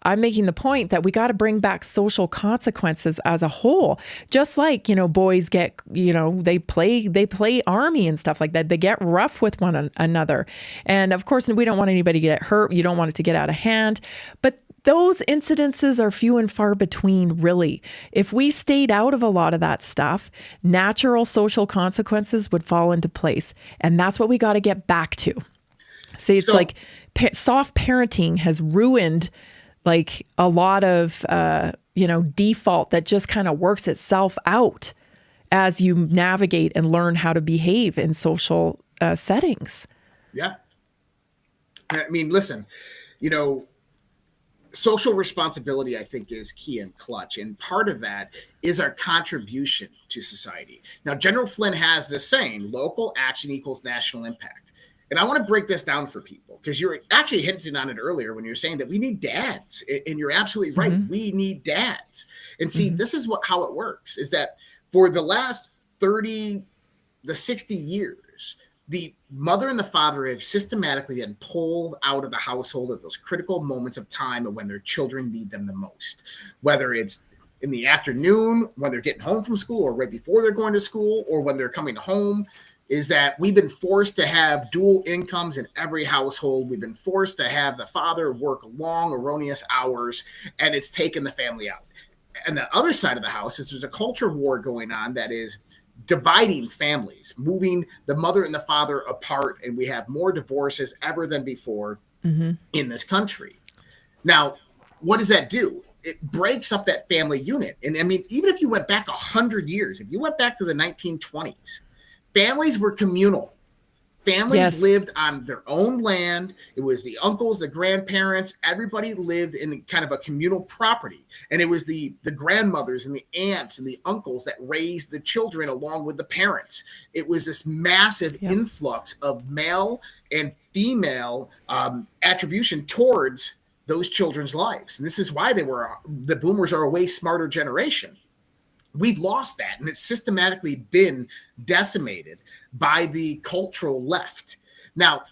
I'm making the point that we got to bring back social consequences as a whole. Just like, boys get, they play army and stuff like that. They get rough with one another. And of course, we don't want anybody to get hurt. You don't want it to get out of hand. But those incidences are few and far between, really. If we stayed out of a lot of that stuff, natural social consequences would fall into place. And that's what we got to get back to. See, it's like soft parenting has ruined like a lot of, default that just kind of works itself out as you navigate and learn how to behave in social settings. Yeah. I mean, listen, social responsibility, I think, is key and clutch. And part of that is our contribution to society. Now, General Flynn has this saying, local action equals national impact. And I want to break this down for people, because you're actually hinting on it earlier when you're saying that we need dads. And you're absolutely right. Mm-hmm. We need dads. And see, this is how it works, is that for the last 30 to 60 years, the mother and the father have systematically been pulled out of the household at those critical moments of time when their children need them the most, whether it's in the afternoon, when they're getting home from school, or right before they're going to school, or when they're coming home. Is that we've been forced to have dual incomes in every household. We've been forced to have the father work long, erroneous hours, and it's taken the family out. And the other side of the house is there's a culture war going on that is dividing families, moving the mother and the father apart, and we have more divorces ever than before in this country. Now, what does that do? It breaks up that family unit. And I mean, even if you went back 100 years, if you went back to the 1920s, families were communal. Families lived on their own land. It was the uncles, the grandparents, everybody lived in kind of a communal property. And it was the grandmothers and the aunts and the uncles that raised the children along with the parents. It was this massive influx of male and female attribution towards those children's lives. And this is why the boomers are a way smarter generation. We've lost that, and it's systematically been decimated by the cultural left. Now,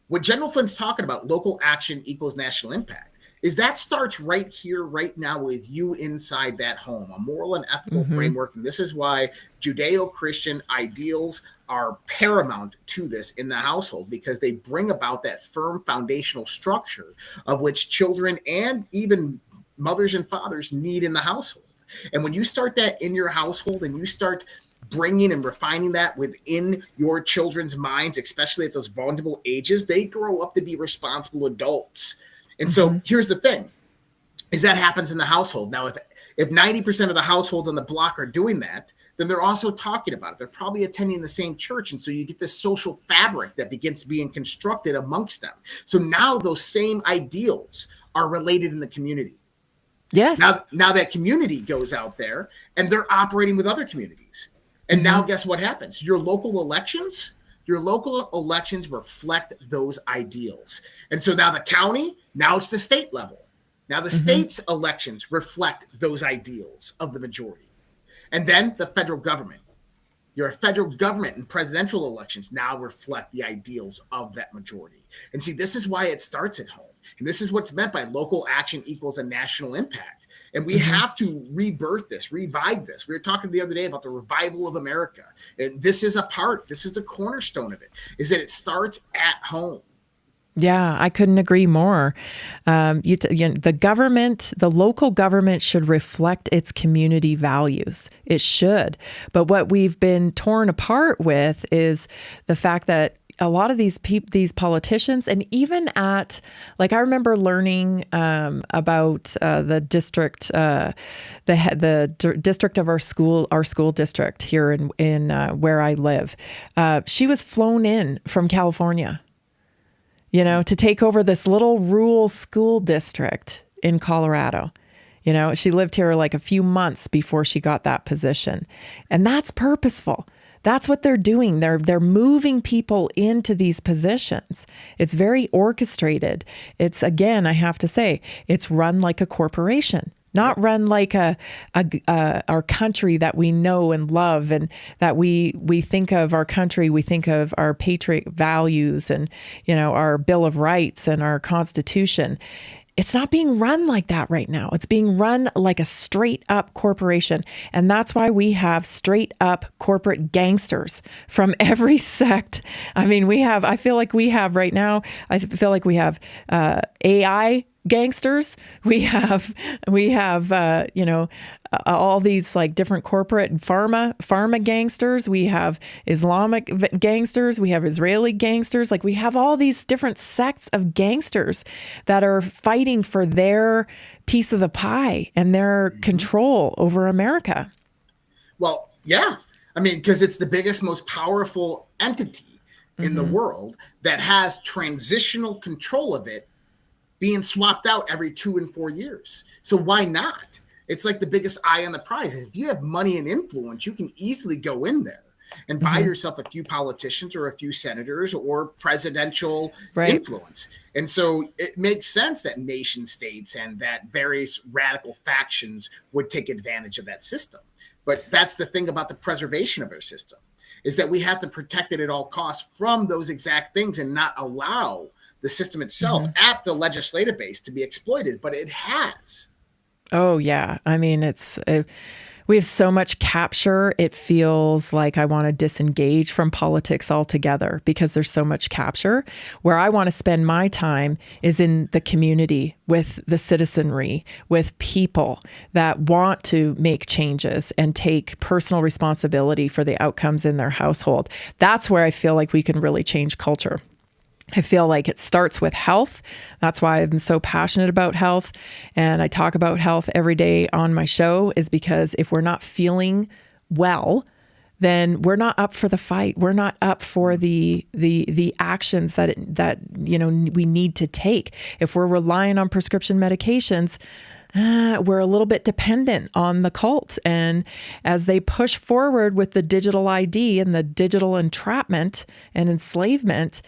what General Flynn's talking about, local action equals national impact, is that starts right here, right now with you inside that home, a moral and ethical framework. And this is why Judeo-Christian ideals are paramount to this in the household, because they bring about that firm foundational structure of which children and even mothers and fathers need in the household. And when you start that in your household and you start bringing and refining that within your children's minds, especially at those vulnerable ages, they grow up to be responsible adults. And so here's the thing, is that happens in the household. Now, if 90% of the households on the block are doing that, then they're also talking about it. They're probably attending the same church. And so you get this social fabric that begins being constructed amongst them. So now those same ideals are related in the community. Yes. Now that community goes out there and they're operating with other communities. And now guess what happens? Your local elections reflect those ideals. And so now the county, now it's the state level. Now the state's elections reflect those ideals of the majority. And then the federal government. Your federal government and presidential elections now reflect the ideals of that majority. And see, this is why it starts at home. And this is what's meant by local action equals a national impact. And we have to rebirth this, revive this. We were talking the other day about the revival of America. And this is the cornerstone of it, is that it starts at home. Yeah, I couldn't agree more. The government, the local government should reflect its community values. It should. But what we've been torn apart with is the fact that a lot of these politicians, and even at, like, I remember learning about the district, the district of our school district here in where I live. She was flown in from California, to take over this little rural school district in Colorado. She lived here like a few months before she got that position. And that's purposeful. That's what they're doing. They're moving people into these positions. It's very orchestrated. It's, again, I have to say, it's run like a corporation. Not run like our country that we know and love, and that we think of our country, we think of our patriot values and, our Bill of Rights and our Constitution. It's not being run like that right now. It's being run like a straight up corporation. And that's why we have straight up corporate gangsters from every sect. I mean, I feel like we have right now, AI gangsters. We have all these like different corporate pharma gangsters. We have Islamic gangsters. We have Israeli gangsters. Like, we have all these different sects of gangsters that are fighting for their piece of the pie and their control over America. Well, yeah. I mean, because it's the biggest, most powerful entity in the world that has transitional control of it, being swapped out every 2 and 4 years. So why not? It's like the biggest eye on the prize. If you have money and influence, you can easily go in there and buy yourself a few politicians or a few senators or presidential influence. And so it makes sense that nation states and that various radical factions would take advantage of that system. But that's the thing about the preservation of our system, is that we have to protect it at all costs from those exact things and not allow the system itself at the legislative base to be exploited, but it has. Oh, yeah. I mean, we have so much capture. It feels like I want to disengage from politics altogether because there's so much capture. Where I want to spend my time is in the community, with the citizenry, with people that want to make changes and take personal responsibility for the outcomes in their household. That's where I feel like we can really change culture. I feel like it starts with health. That's why I'm so passionate about health. And I talk about health every day on my show, is because if we're not feeling well, then we're not up for the fight. We're not up for the actions that we need to take. If we're relying on prescription medications, we're a little bit dependent on the cult. And as they push forward with the digital ID and the digital entrapment and enslavement,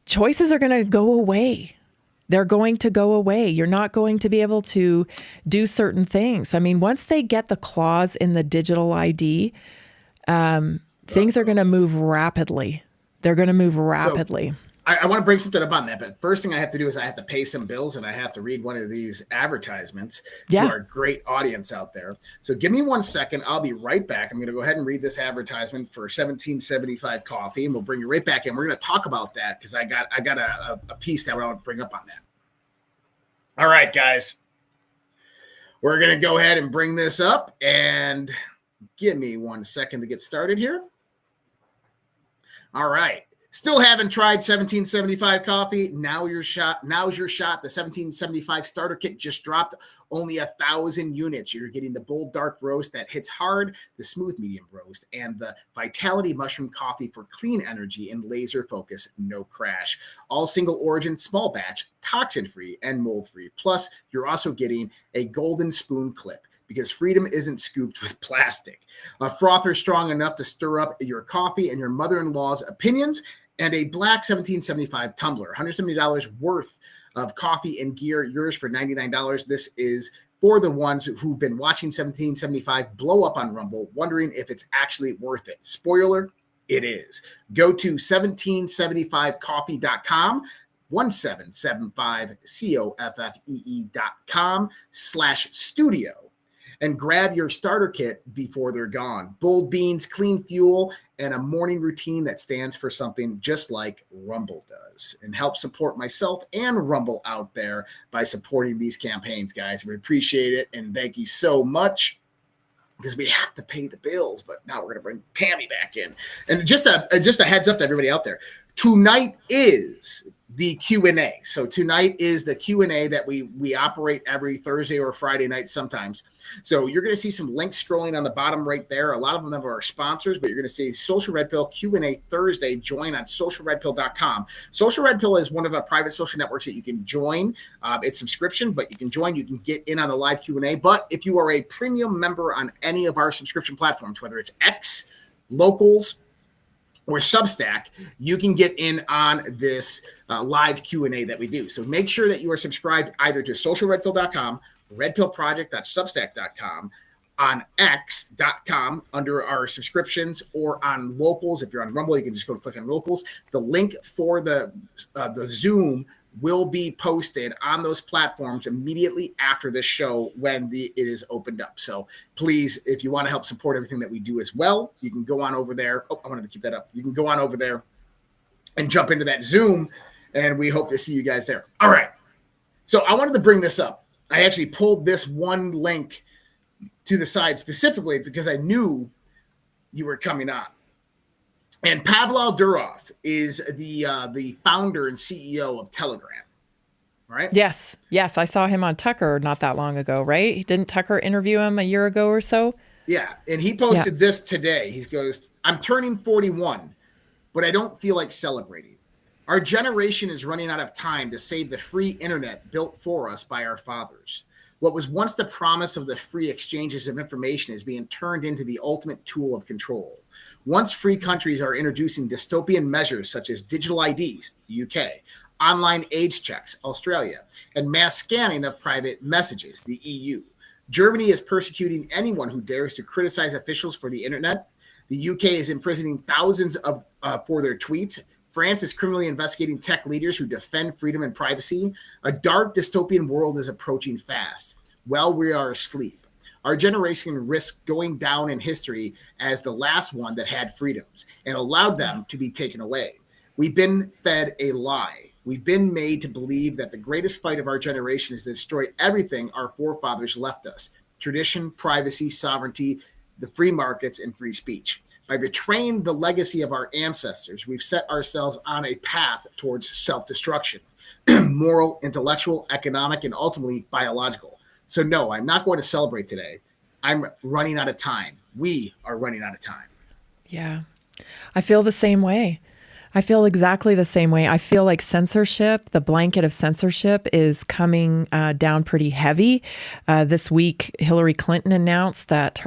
choices are going to go away. They're going to go away. You're not going to be able to do certain things. I mean, once they get the clause in the digital ID, things are going to move rapidly. They're going to move rapidly. So, I want to bring something up on that, but first thing I have to do is I have to pay some bills, and I have to read one of these advertisements to our great audience out there. So give me 1 second. I'll be right back. I'm going to go ahead and read this advertisement for 1775 coffee, and we'll bring you right back in. We're going to talk about that because I got a piece that I want to bring up on that. All right, guys. We're going to go ahead and bring this up, and give me 1 second to get started here. All right. Still haven't tried 1775 coffee? Now's your shot. Now's your shot. The 1775 starter kit just dropped. Only 1,000 units. You're getting the bold dark roast that hits hard, the smooth medium roast, and the vitality mushroom coffee for clean energy and laser focus, no crash. All single origin, small batch, toxin free, and mold free. Plus, you're also getting a golden spoon clip, because freedom isn't scooped with plastic. A frother strong enough to stir up your coffee and your mother-in-law's opinions, and a black 1775 tumbler, $170 worth of coffee and gear, yours for $99. This is for the ones who've been watching 1775 blow up on Rumble, wondering if it's actually worth it. Spoiler, it is. Go to 1775coffee.com, 1775coffee.com/studio. and grab your starter kit before they're gone. Bold beans, clean fuel, and a morning routine that stands for something just like Rumble does. And help support myself and Rumble out there by supporting these campaigns, guys. We appreciate it, and thank you so much, because we have to pay the bills. But now we're going to bring Tammy back in. And just a heads up to everybody out there. Tonight is the Q&A. So tonight is the Q&A that we operate every Thursday or Friday night sometimes. So you're going to see some links scrolling on the bottom right there. A lot of them are our sponsors, but you're going to see Social Red Pill Q&A Thursday. Join on socialredpill.com. Social Red Pill is one of the private social networks that you can join. It's subscription, but you can join. You can get in on the live Q&A. But if you are a premium member on any of our subscription platforms, whether it's X, Locals, or Substack, you can get in on this live Q&A that we do. So make sure that you are subscribed either to socialredpill.com, redpillproject.substack.com, on x.com under our subscriptions, or on Locals. If you're on Rumble, you can just go click on Locals. The link for the Zoom will be posted on those platforms immediately after this show when it is opened up. So please, if you want to help support everything that we do as well, you can go on over there. Oh, I wanted to keep that up. You can go on over there and jump into that Zoom, and we hope to see you guys there. All right. So I wanted to bring this up. I actually pulled this one link to the side specifically because I knew you were coming on. And Pavel Durov is the founder and CEO of Telegram, right? Yes. I saw him on Tucker not that long ago, right? Didn't Tucker interview him a year ago or so? Yeah, and he posted this today. He goes, "I'm turning 41, but I don't feel like celebrating. Our generation is running out of time to save the free internet built for us by our fathers. What was once the promise of the free exchanges of information is being turned into the ultimate tool of control. Once free countries are introducing dystopian measures such as digital IDs, the UK, online age checks, Australia, and mass scanning of private messages, the EU. Germany is persecuting anyone who dares to criticize officials for the internet. The UK is imprisoning thousands for their tweets. France is criminally investigating tech leaders who defend freedom and privacy. A dark dystopian world is approaching fast. While we are asleep, our generation risks going down in history as the last one that had freedoms and allowed them to be taken away. We've been fed a lie. We've been made to believe that the greatest fight of our generation is to destroy everything our forefathers left us: tradition, privacy, sovereignty, the free markets, and free speech. By betraying the legacy of our ancestors, we've set ourselves on a path towards self-destruction, moral, intellectual, economic, and ultimately biological. So no, I'm not going to celebrate today. I'm running out of time. We are running out of time." Yeah, I feel the same way. I feel exactly the same way. I feel like censorship, the blanket of censorship, is coming down pretty heavy. This week, Hillary Clinton announced that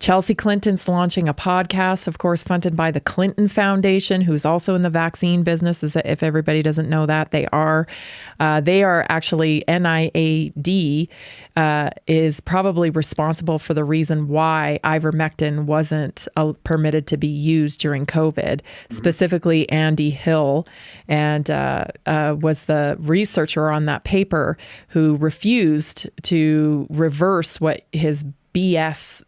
Chelsea Clinton's launching a podcast, of course, funded by the Clinton Foundation, who's also in the vaccine business. If everybody doesn't know that, they are actually NIAID is probably responsible for the reason why ivermectin wasn't permitted to be used during COVID. Specifically, Andy Hill, and was the researcher on that paper who refused to reverse what his BS,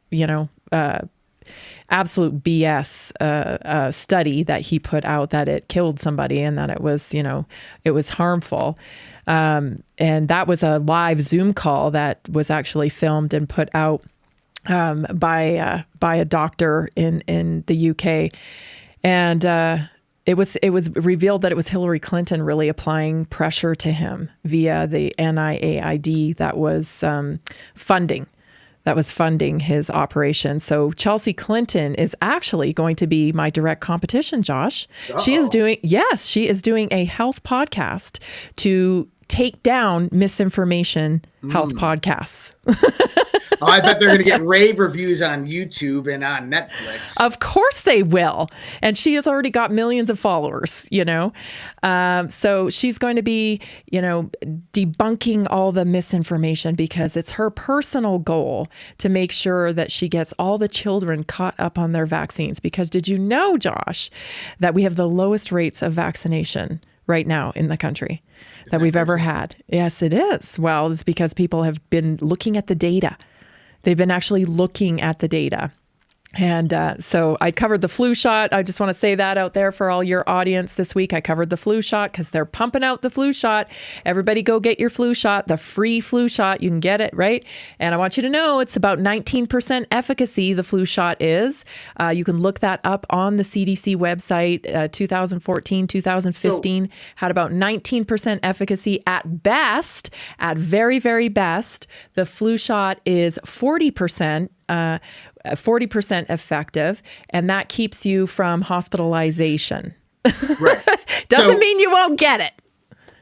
absolute BS study that he put out, that it killed somebody and that it was harmful. And that was a live Zoom call that was actually filmed and put out by a doctor in the UK. And it was revealed that it was Hillary Clinton really applying pressure to him via the NIAID that was funding his operation. So Chelsea Clinton is actually going to be my direct competition, Josh. Uh-oh. She is doing a health podcast to take down misinformation health podcasts. I bet they're going to get rave reviews on YouTube and on Netflix. Of course they will. And she has already got millions of followers, So she's going to be, debunking all the misinformation because it's her personal goal to make sure that she gets all the children caught up on their vaccines. Because did you know, Josh, that we have the lowest rates of vaccination right now in the country that we've ever had. Yes, it is. Well, it's because people have been looking at the data. They've been actually looking at the data. And so I covered the flu shot. I just want to say that out there for all your audience this week. I covered the flu shot because they're pumping out the flu shot. Everybody go get your flu shot, the free flu shot. You can get it, right? And I want you to know it's about 19% efficacy, the flu shot is. You can look that up on the CDC website. 2014, 2015 had about 19% efficacy at best. At very, very best, the flu shot is 40%. 40% effective, and that keeps you from hospitalization. Right. Doesn't mean you won't get it.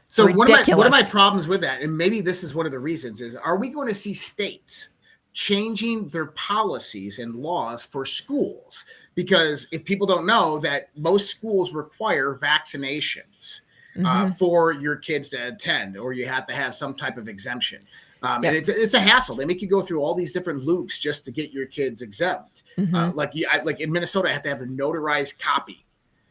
So one of my problems with that, and maybe this is one of the reasons, is are we going to see states changing their policies and laws for schools? Because if people don't know that most schools require vaccinations for your kids to attend, or you have to have some type of exemption. And it's a hassle. They make you go through all these different loops just to get your kids exempt. Like in Minnesota, I have to have a notarized copy.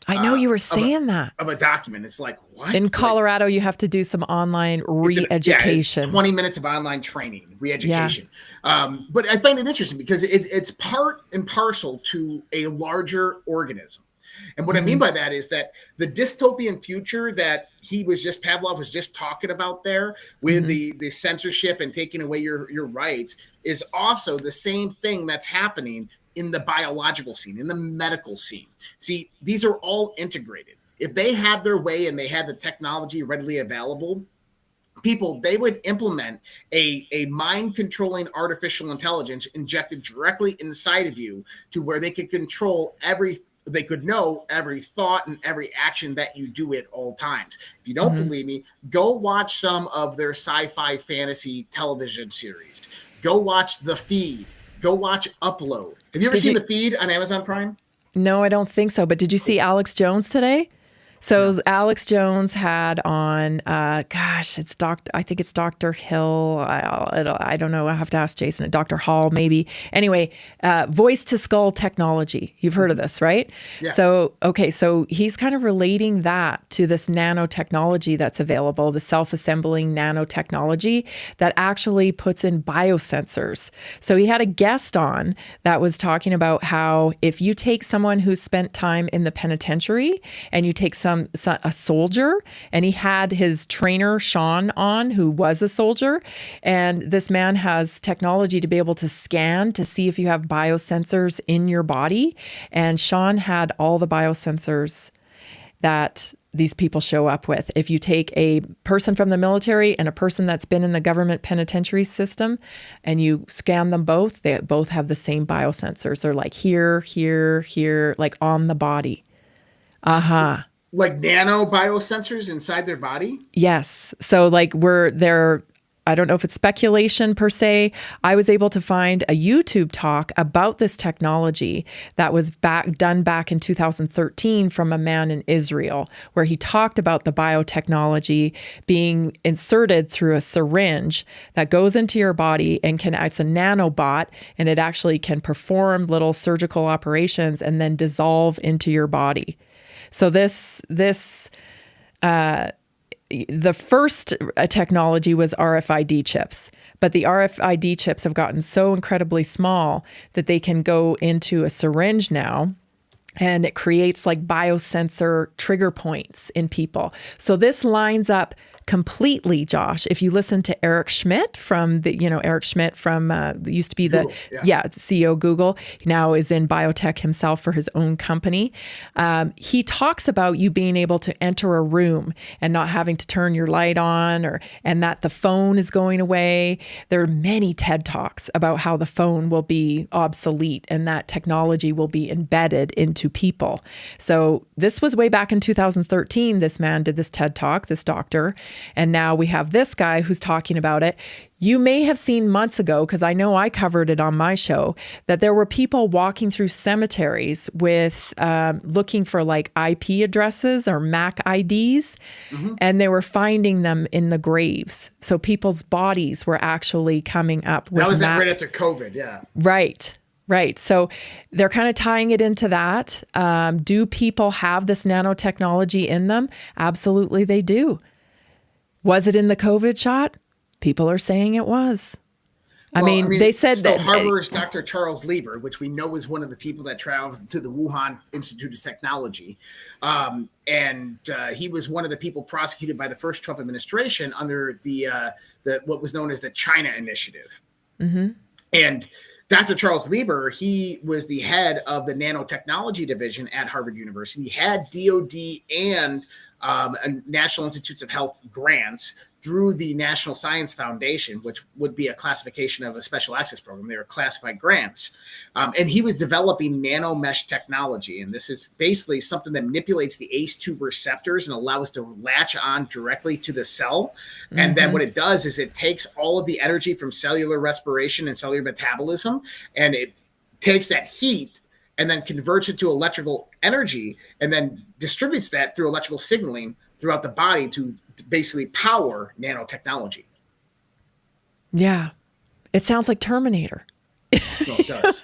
I know you were saying that. Of a document. It's like, what? In Colorado, you have to do some online re-education. 20 minutes of online training, re-education. But I find it interesting because it's part and parcel to a larger organism. And what I mean by that is that the dystopian future that Pavlov was just talking about there with the censorship and taking away your rights is also the same thing that's happening in the biological scene, in the medical scene. See, these are all integrated. If they had their way and they had the technology readily available, they would implement a mind-controlling artificial intelligence injected directly inside of you to where they could control they could know every thought and every action that you do at all times. If you don't believe me, go watch some of their sci-fi fantasy television series. Go watch The Feed. Go watch Upload. Have you ever seen The Feed on Amazon Prime? No, I don't think so. But did you see Alex Jones today? So Alex Jones had on, I think it's Dr. Hill. I don't know. I have to ask Jason. Dr. Hall, maybe. Anyway, voice to skull technology. You've heard of this, right? Yeah. So he's kind of relating that to this nanotechnology that's available, the self-assembling nanotechnology that actually puts in biosensors. So he had a guest on that was talking about how if you take someone who's spent time in the penitentiary and you take a soldier, and he had his trainer Sean on, who was a soldier, and this man has technology to be able to scan to see if you have biosensors in your body, and Sean had all the biosensors that these people show up with. If you take a person from the military and a person that's been in the government penitentiary system and you scan them both, they both have the same biosensors. They're like here, like on the body. Like nano biosensors inside their body? Yes. So like I don't know if it's speculation per se. I was able to find a YouTube talk about this technology that was done back in 2013 from a man in Israel, where he talked about the biotechnology being inserted through a syringe that goes into your body and it's a nanobot, and it actually can perform little surgical operations and then dissolve into your body. So the first technology was RFID chips, but the RFID chips have gotten so incredibly small that they can go into a syringe now, and it creates like biosensor trigger points in people. So this lines up completely, Josh. If you listen to Eric Schmidt from used to be the CEO of Google, now is in biotech himself for his own company. He talks about you being able to enter a room and not having to turn your light on, and that the phone is going away. There are many TED Talks about how the phone will be obsolete and that technology will be embedded into people. So this was way back in 2013. This man did this TED Talk, this doctor. And now we have this guy who's talking about it. You may have seen months ago, because I know I covered it on my show, that there were people walking through cemeteries with looking for like IP addresses or MAC IDs, and they were finding them in the graves. So people's bodies were actually coming up with that was right after COVID, yeah. Right. Right. So they're kind of tying it into that. Do people have this nanotechnology in them? Absolutely, they do. Was it in the COVID shot? People are saying it was. I mean, they said so that Harvard's Dr. Charles Lieber, which we know is one of the people that traveled to the Wuhan Institute of Technology, and he was one of the people prosecuted by the first Trump administration under the what was known as the China Initiative. Mm-hmm. And Dr. Charles Lieber, he was the head of the nanotechnology division at Harvard University. He had DOD and National Institutes of Health grants through the National Science Foundation, which would be a classification of a special access program. They were classified grants. And he was developing nanomesh technology. And this is basically something that manipulates the ACE2 receptors and allows to latch on directly to the cell. Mm-hmm. And then what it does is it takes all of the energy from cellular respiration and cellular metabolism, and it takes that heat and then converts it to electrical energy and then distributes that through electrical signaling throughout the body to basically power nanotechnology. Yeah. It sounds like Terminator. No, it does.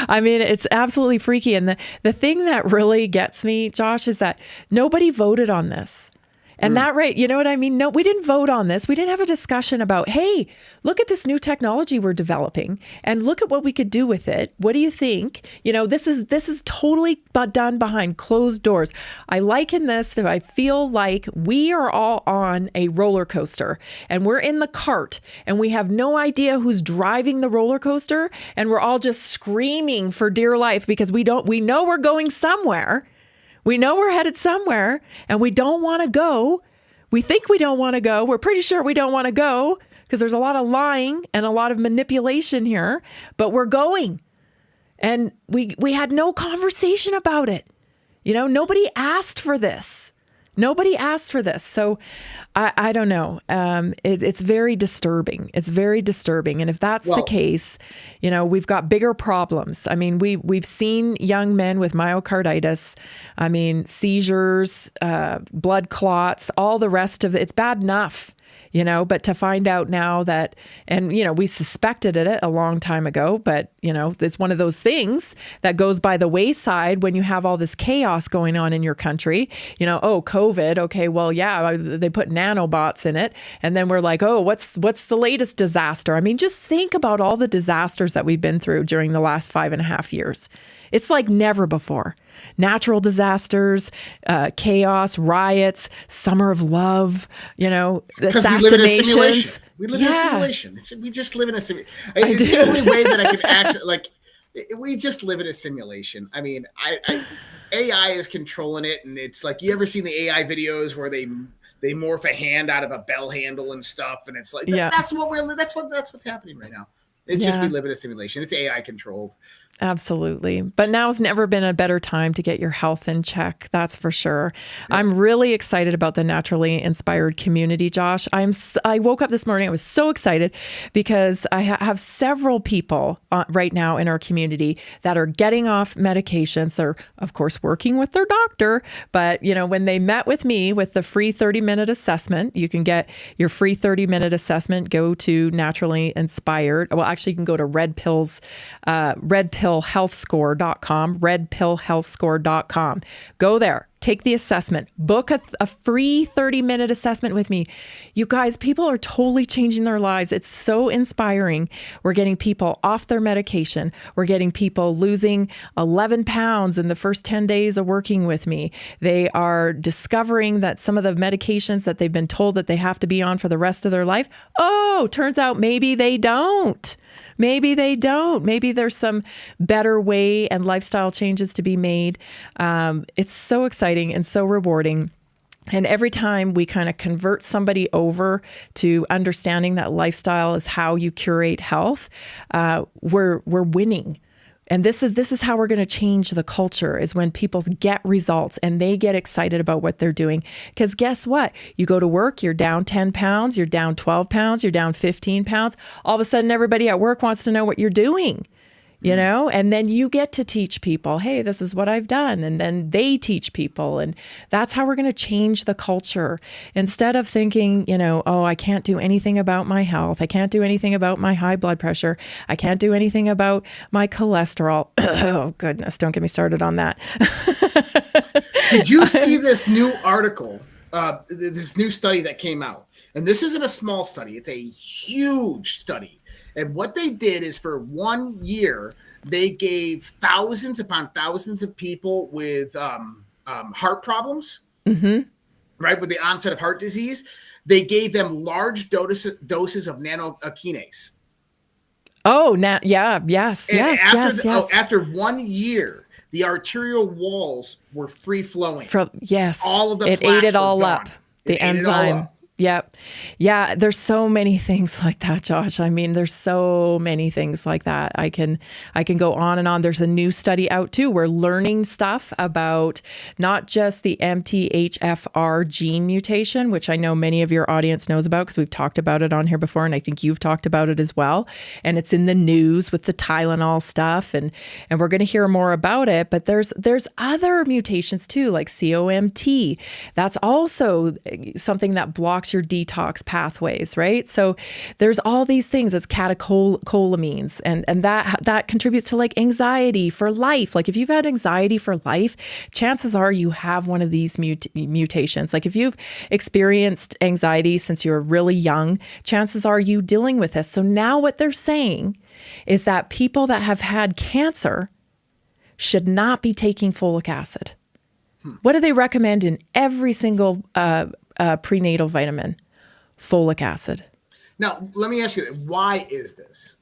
I mean, it's absolutely freaky. And the thing that really gets me, Josh, is that nobody voted on this. And that, right, you know what I mean? No, we didn't vote on this. We didn't have a discussion about, hey, look at this new technology we're developing and look at what we could do with it. What do you think? You know, this is totally done behind closed doors. I liken this to, I feel like we are all on a roller coaster and we're in the cart and we have no idea who's driving the roller coaster, and we're all just screaming for dear life because we know we're going somewhere. We know we're headed somewhere and we don't want to go. We think we don't want to go. We're pretty sure we don't want to go because there's a lot of lying and a lot of manipulation here, but we're going. And we had no conversation about it. You know, nobody asked for this. Nobody asked for this. So I don't know. It's very disturbing. It's very disturbing. And if that's the case, you know, we've got bigger problems. I mean, we've seen young men with myocarditis, I mean, seizures, blood clots, all the rest of it. It's bad enough. You know, but to find out now that, and, you know, we suspected it a long time ago, but, you know, it's one of those things that goes by the wayside when you have all this chaos going on in your country. You know, oh, COVID. Okay, well, yeah, they put nanobots in it. And then we're like, oh, what's the latest disaster? I mean, just think about all the disasters that we've been through during the last 5.5 years. It's like never before. Natural disasters, chaos, riots, summer of love, you know, assassinations. We live in a simulation. We just live in a simulation. It's the only way that I can actually, we just live in a simulation. I mean, AI is controlling it. And it's like, you ever seen the AI videos where they morph a hand out of a bell handle and stuff? And it's like, that's what's happening right now. It's just, we live in a simulation. It's AI controlled. Absolutely. But now's never been a better time to get your health in check. That's for sure. Yep. I'm really excited about the Naturally Inspired community, Josh. I woke up this morning. I was so excited because I have several people right now in our community that are getting off medications. They're, of course, working with their doctor. But, you know, when they met with me with the free 30-minute assessment, you can get your free 30-minute assessment. Go to Naturally Inspired. Well, actually, you can go to redpillhealthscore.com, redpillhealthscore.com. Go there, take the assessment, book a free 30-minute assessment with me. You guys, people are totally changing their lives. It's so inspiring. We're getting people off their medication. We're getting people losing 11 pounds in the first 10 days of working with me. They are discovering that some of the medications that they've been told that they have to be on for the rest of their life, turns out maybe they don't. Maybe they don't. Maybe there's some better way and lifestyle changes to be made. It's so exciting and so rewarding. And every time we kind of convert somebody over to understanding that lifestyle is how you curate health, we're winning. And this is how we're going to change the culture, is when people get results and they get excited about what they're doing. Because guess what? You go to work, you're down 10 pounds, you're down 12 pounds, you're down 15 pounds. All of a sudden, everybody at work wants to know what you're doing. you know, and then you get to teach people, hey, this is what I've done. And then they teach people. And that's how we're going to change the culture. Instead of thinking, you know, oh, I can't do anything about my health. I can't do anything about my high blood pressure. I can't do anything about my cholesterol. Oh, goodness. Don't get me started on that. Did you see this new article, this new study that came out? And this isn't a small study. It's a huge study. And what they did is for 1 year, they gave thousands upon thousands of people with heart problems, right, with the onset of heart disease. They gave them large doses of nanokinase. Oh, yes. After 1 year, the arterial walls were free flowing. All of the it ate it all up. The enzyme. Yep. Yeah. There's so many things like that, Josh. I mean, there's so many things like that. I can go on and on. There's a new study out too. We're learning stuff about not just the MTHFR gene mutation, which I know many of your audience knows about because we've talked about it on here before. And I think you've talked about it as well. And it's in the news with the Tylenol stuff. And we're going to hear more about it. But there's other mutations too, like COMT. That's also something that blocks your detox pathways, right? So there's all these things as catecholamines, and that contributes to like anxiety for life. Like if you've had anxiety for life, chances are you have one of these mutations. Like if you've experienced anxiety since you were really young, chances are you dealing with this. So now what they're saying is that people that have had cancer should not be taking folic acid. What do they recommend in every single prenatal vitamin? Folic acid. Now, let me ask you, why is this?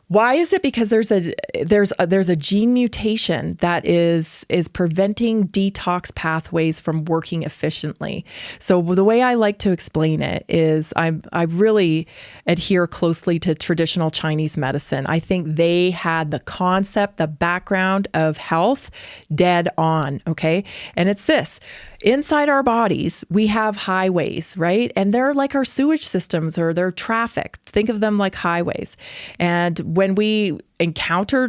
Why is it? Because there's a gene mutation that is preventing detox pathways from working efficiently. So the way I like to explain it is I really adhere closely to traditional Chinese medicine. I think they had the concept, the background of health dead on, okay? And it's this. Inside our bodies, we have highways, right? And they're like our sewage systems or they're traffic. Think of them like highways. And when we encounter,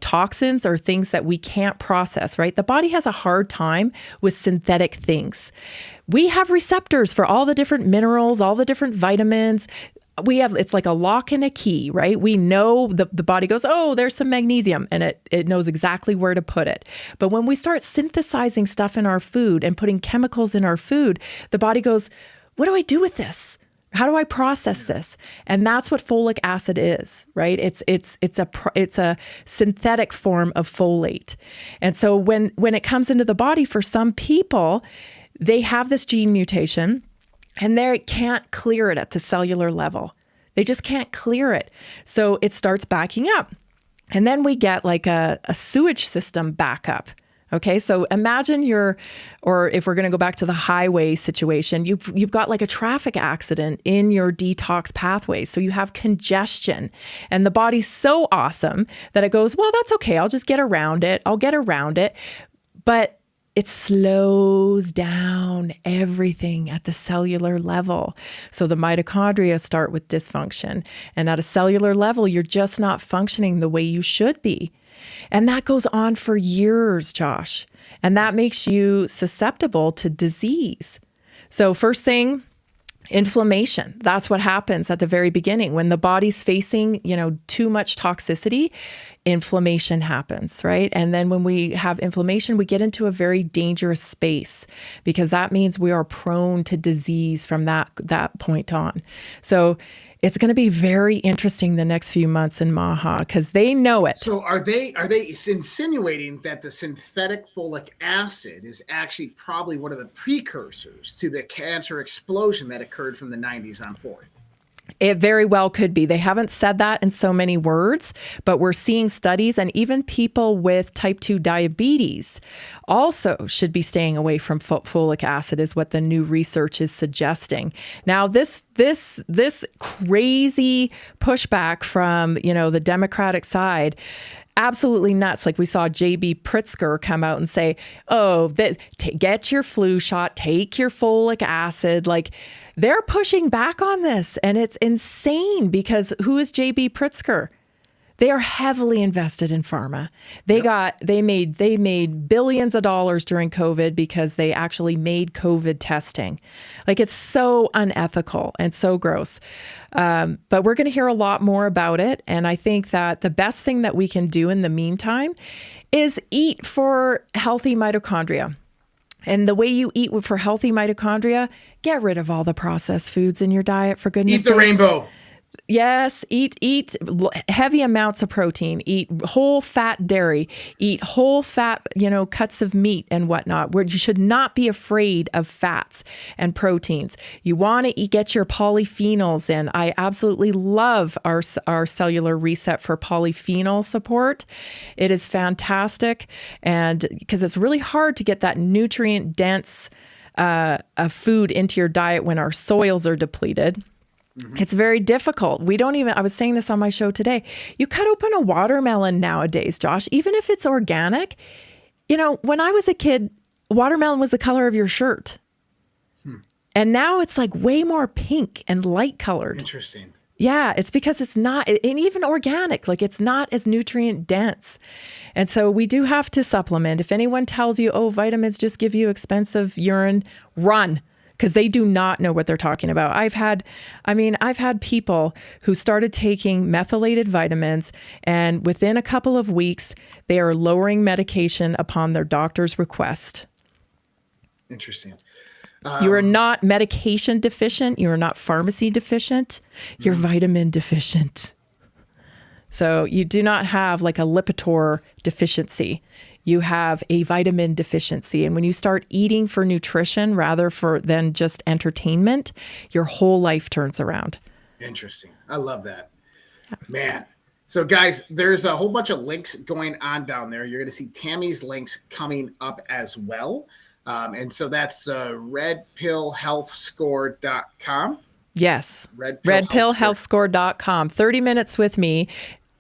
toxins or things that we can't process, right? The body has a hard time with synthetic things. We have receptors for all the different minerals, all the different vitamins. It's like a lock and a key, right? We know the body goes, oh, there's some magnesium, and it knows exactly where to put it. But when we start synthesizing stuff in our food and putting chemicals in our food, the body goes, what do I do with this? How do I process this? And that's what folic acid is, right? It's a synthetic form of folate. And so when it comes into the body, for some people, they have this gene mutation, and they can't clear it at the cellular level. They just can't clear it. So it starts backing up. And then we get like a sewage system backup. Okay, so imagine or if we're going to go back to the highway situation, you've got like a traffic accident in your detox pathways. So you have congestion, and the body's so awesome that it goes, well, that's okay. I'll just get around it. I'll get around it. But it slows down everything at the cellular level. So the mitochondria start with dysfunction. And at a cellular level, you're just not functioning the way you should be. And that goes on for years, Josh. And that makes you susceptible to disease. So first thing, inflammation. That's what happens at the very beginning. When the body's facing, too much toxicity, inflammation happens, right? And then when we have inflammation, we get into a very dangerous space because that means we are prone to disease from that point on. So it's going to be very interesting the next few months in Maha because they know it. So are they insinuating that the synthetic folic acid is actually probably one of the precursors to the cancer explosion that occurred from the 90s on forth? It very well could be. They haven't said that in so many words, but we're seeing studies, and even people with type 2 diabetes also should be staying away from folic acid is what the new research is suggesting. Now, this crazy pushback from, the Democratic side, absolutely nuts. Like we saw J.B. Pritzker come out and say, get your flu shot, take your folic acid. Like they're pushing back on this, and it's insane because who is J.B. Pritzker? They are heavily invested in pharma. They made billions of dollars during COVID because they actually made COVID testing. Like, it's so unethical and so gross. But we're going to hear a lot more about it. And I think that the best thing that we can do in the meantime is eat for healthy mitochondria. And the way you eat for healthy mitochondria, get rid of all the processed foods in your diet, for goodness sakes. Eat the rainbow. Yes, eat heavy amounts of protein, eat whole fat dairy, eat whole fat, cuts of meat and whatnot, where you should not be afraid of fats and proteins. You want to get your polyphenols in. I absolutely love our cellular reset for polyphenol support. It is fantastic. And because it's really hard to get that nutrient dense food into your diet when our soils are depleted. It's very difficult. I was saying this on my show today. You cut open a watermelon nowadays, Josh, even if it's organic. When I was a kid, watermelon was the color of your shirt. And now it's like way more pink and light colored. Interesting. Yeah, it's because it's not, and even organic, like it's not as nutrient dense. And so we do have to supplement. If anyone tells you, vitamins just give you expensive urine, run. Because they do not know what they're talking about. I've had people who started taking methylated vitamins, and within a couple of weeks, they are lowering medication upon their doctor's request. Interesting. You are not medication deficient. You are not pharmacy deficient. You're vitamin deficient. So you do not have like a Lipitor deficiency. You have a vitamin deficiency. And when you start eating for nutrition rather than just entertainment, your whole life turns around. Interesting. I love that. Man. So guys, there's a whole bunch of links going on down there. You're going to see Tammy's links coming up as well. And so that's redpillhealthscore.com. Yes. Redpillhealthscore.com. 30 minutes with me.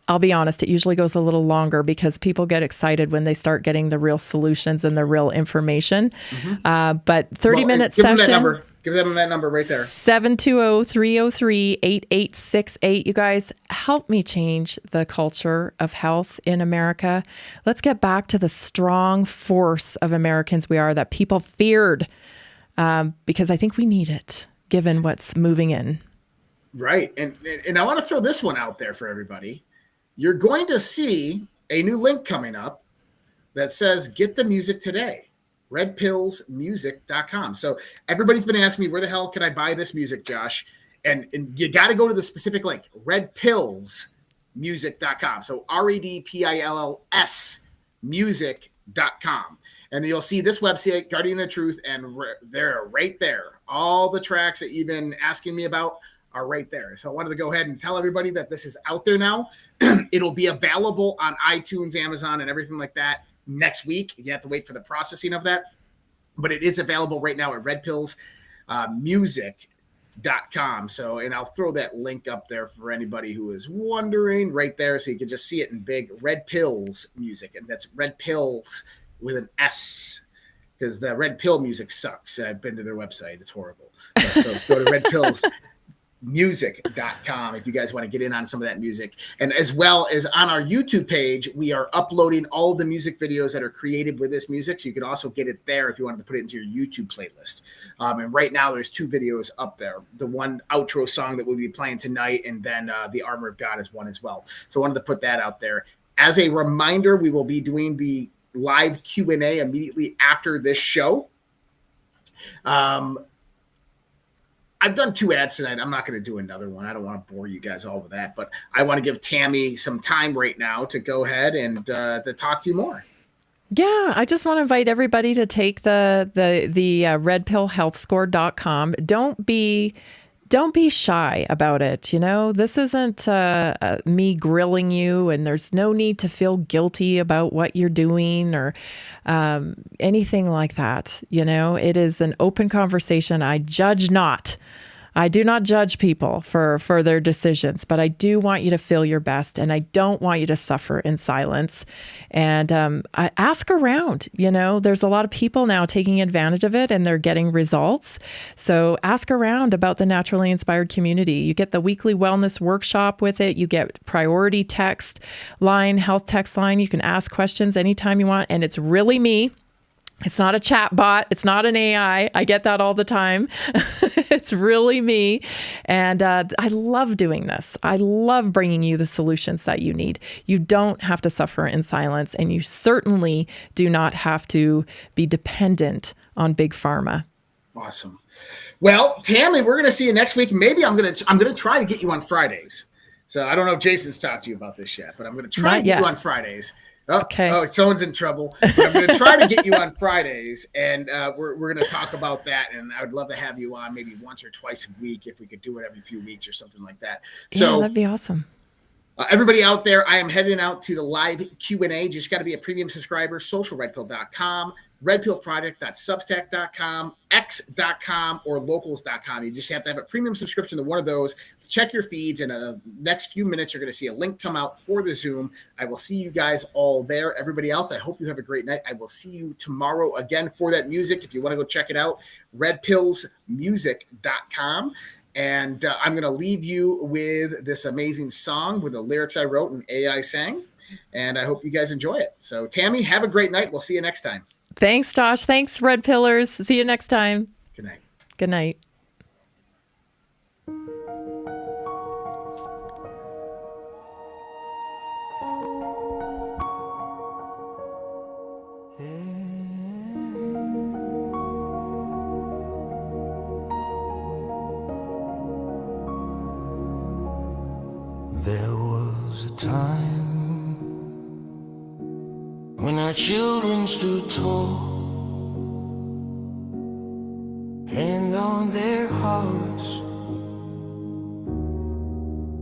I'll be honest, it usually goes a little longer because people get excited when they start getting the real solutions and the real information. But 30-minute session. Give them that number right there. 720-303-8868. You guys, help me change the culture of health in America. Let's get back to the strong force of Americans we are that people feared, because I think we need it, given what's moving in. Right. And I want to throw this one out there for everybody. You're going to see a new link coming up that says, get the music today, redpillsmusic.com. So everybody's been asking me, where the hell can I buy this music, Josh? And you got to go to the specific link, redpillsmusic.com. So REDPILLS music.com. And you'll see this website, Guardian of Truth, and they're right there. All the tracks that you've been asking me about are right there. So I wanted to go ahead and tell everybody that this is out there now. It'll be available on iTunes, Amazon, and everything like that next week. You have to wait for the processing of that. But it is available right now at redpillsmusic.com. So, and I'll throw that link up there for anybody who is wondering right there. So you can just see it in big, Red Pills Music. And that's Red Pills with an S, because the Red Pill music sucks. I've been to their website. It's horrible. So go to redpillsmusic.com if you guys want to get in on some of that music. And as well as on our YouTube page, we are uploading all the music videos that are created with this music. So you can also get it there if you wanted to put it into your YouTube playlist. And right now there's 2 videos up there. The one outro song that we'll be playing tonight, and then the Armor of God is one as well. So I wanted to put that out there. As a reminder, we will be doing the live Q&A immediately after this show. I've done 2 ads tonight. I'm not going to do another one. I don't want to bore you guys all with that, but I want to give Tammy some time right now to go ahead and to talk to you more. Yeah, I just want to invite everybody to take the redpillhealthscore.com. Don't be shy about it. You know, this isn't me grilling you, and there's no need to feel guilty about what you're doing or anything like that. You know, it is an open conversation. I judge not. I do not judge people for their decisions, but I do want you to feel your best, and I don't want you to suffer in silence. And I ask around. There's a lot of people now taking advantage of it, and they're getting results. So ask around about the naturally inspired community. You get the weekly wellness workshop with it. You get priority text line, health text line. You can ask questions anytime you want, and it's really me. It's not a chat bot. It's not an AI. I get that all the time. It's really me. And I love doing this. I love bringing you the solutions that you need. You don't have to suffer in silence, and you certainly do not have to be dependent on big pharma. Awesome. Well, Tammy, we're going to see you next week. Maybe I'm going to try to get you on Fridays. So I don't know if Jason's talked to you about this yet, but I'm going to try to get you on Fridays. Oh, someone's in trouble. But I'm going to try to get you on Fridays, and we're going to talk about that. And I would love to have you on maybe once or twice a week if we could do it every few weeks or something like that. So that'd be awesome. Everybody out there, I am heading out to the live Q&A. Just got to be a premium subscriber. socialredpill.com, redpillproject.substack.com, x.com, or locals.com. You just have to have a premium subscription to one of those. Check your feeds, and in the next few minutes, you're going to see a link come out for the Zoom. I will see you guys all there. Everybody else, I hope you have a great night. I will see you tomorrow again for that music. If you want to go check it out, redpillsmusic.com. And I'm going to leave you with this amazing song with the lyrics I wrote and AI sang. And I hope you guys enjoy it. So, Tammy, have a great night. We'll see you next time. Thanks, Josh. Thanks, Red Pillars. See you next time. Good night. Good night. There was a time when our children stood tall, hand on their hearts,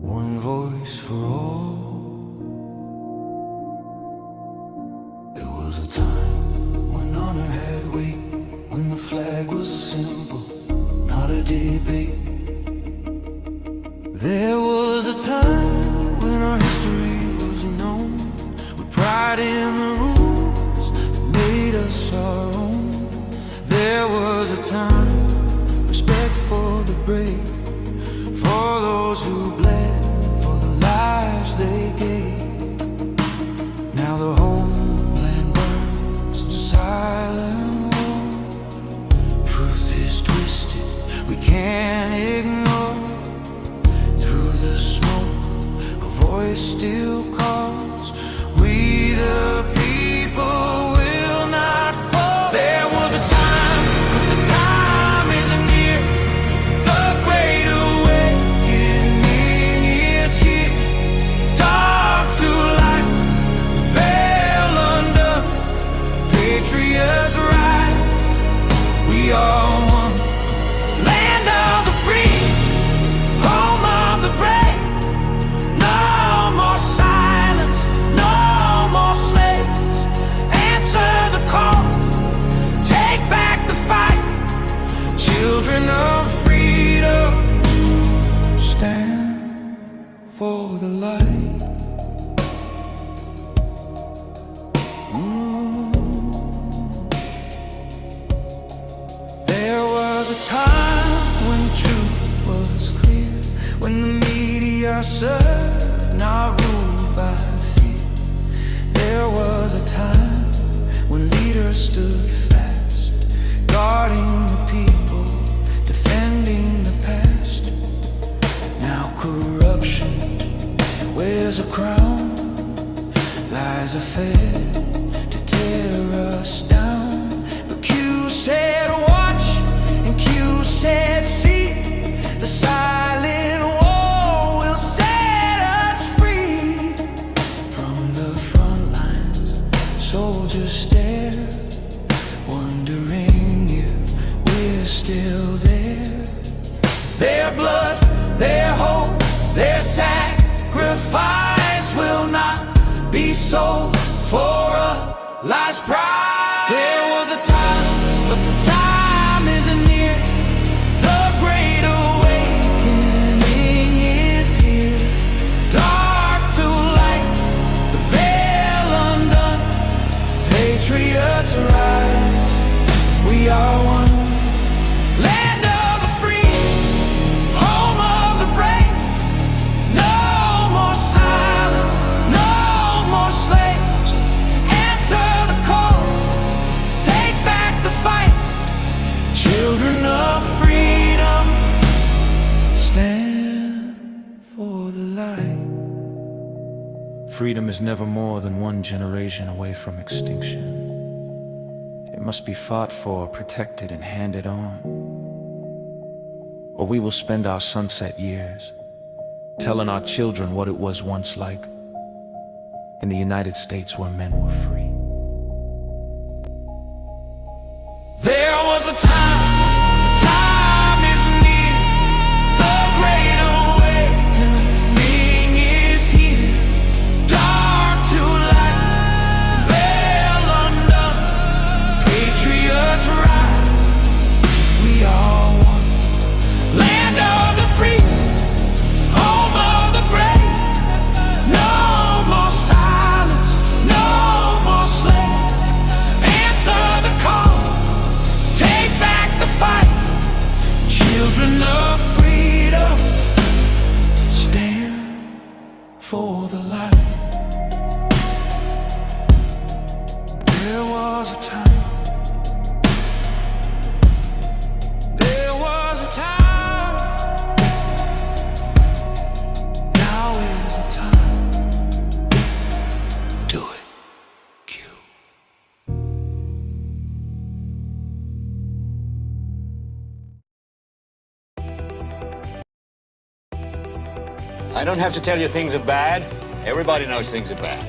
one voice for all. There was a time when honor had weight, when the flag was a symbol, not a debate. There was a time when our history was known, with pride in the rules that made us our own. There was a time, respect for the brave, for those who bled, for the lives they gave. Now the homeland burns to silent war. Truth is twisted, we can't ignore. Voice still calls, we the people will not fall. There was a time, but the time isn't near. The great awakening is here. Dark to light, veil undone. Patriots rise, we are one. Land of the free, home of the brave. Children of freedom, stand for the light. There was a time when truth was clear, when the media served, not ruled by fear. There was a time when leaders stood fast, guarding the people, defending the past. Now corruption wears a crown, lies are fed to tear us down. But Q said watch, and Q said see. The silent war will set us free. From the front lines, soldiers stare, wondering if we're still there. Their blood, their hope, their sacrifice will not be sold for freedom is never more than one generation away from extinction. It must be fought for, protected, and handed on. Or we will spend our sunset years telling our children what it was once like in the United States where men were free. There was a time is near, the great awakening is here. Dark to light, veil undone, patriots rise, we are one. Land of the free, home of the brave, no more silence, no more slaves. Answer the call, take back the fight. Children of freedom, stand for the light. There was a time, there was a time, now is the time. Do it. I don't have to tell you things are bad. Everybody knows things are bad.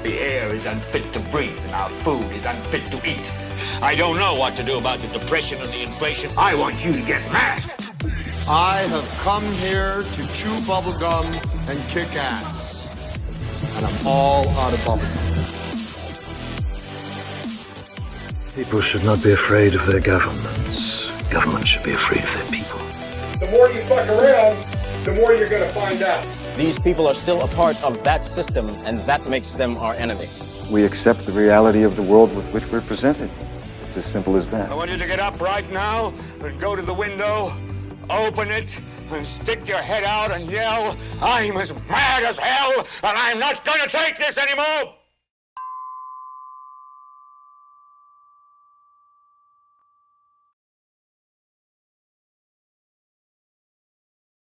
The air is unfit to breathe, and our food is unfit to eat. I don't know what to do about the depression and the inflation. I want you to get mad. I have come here to chew bubblegum and kick ass. And I'm all out of bubblegum. People should not be afraid of their governments. Governments should be afraid of their people. The more you fuck around, the more you're going to find out. These people are still a part of that system, and that makes them our enemy. We accept the reality of the world with which we're presented. It's as simple as that. I want you to get up right now and go to the window, open it, and stick your head out and yell, I'm as mad as hell, and I'm not going to take this anymore!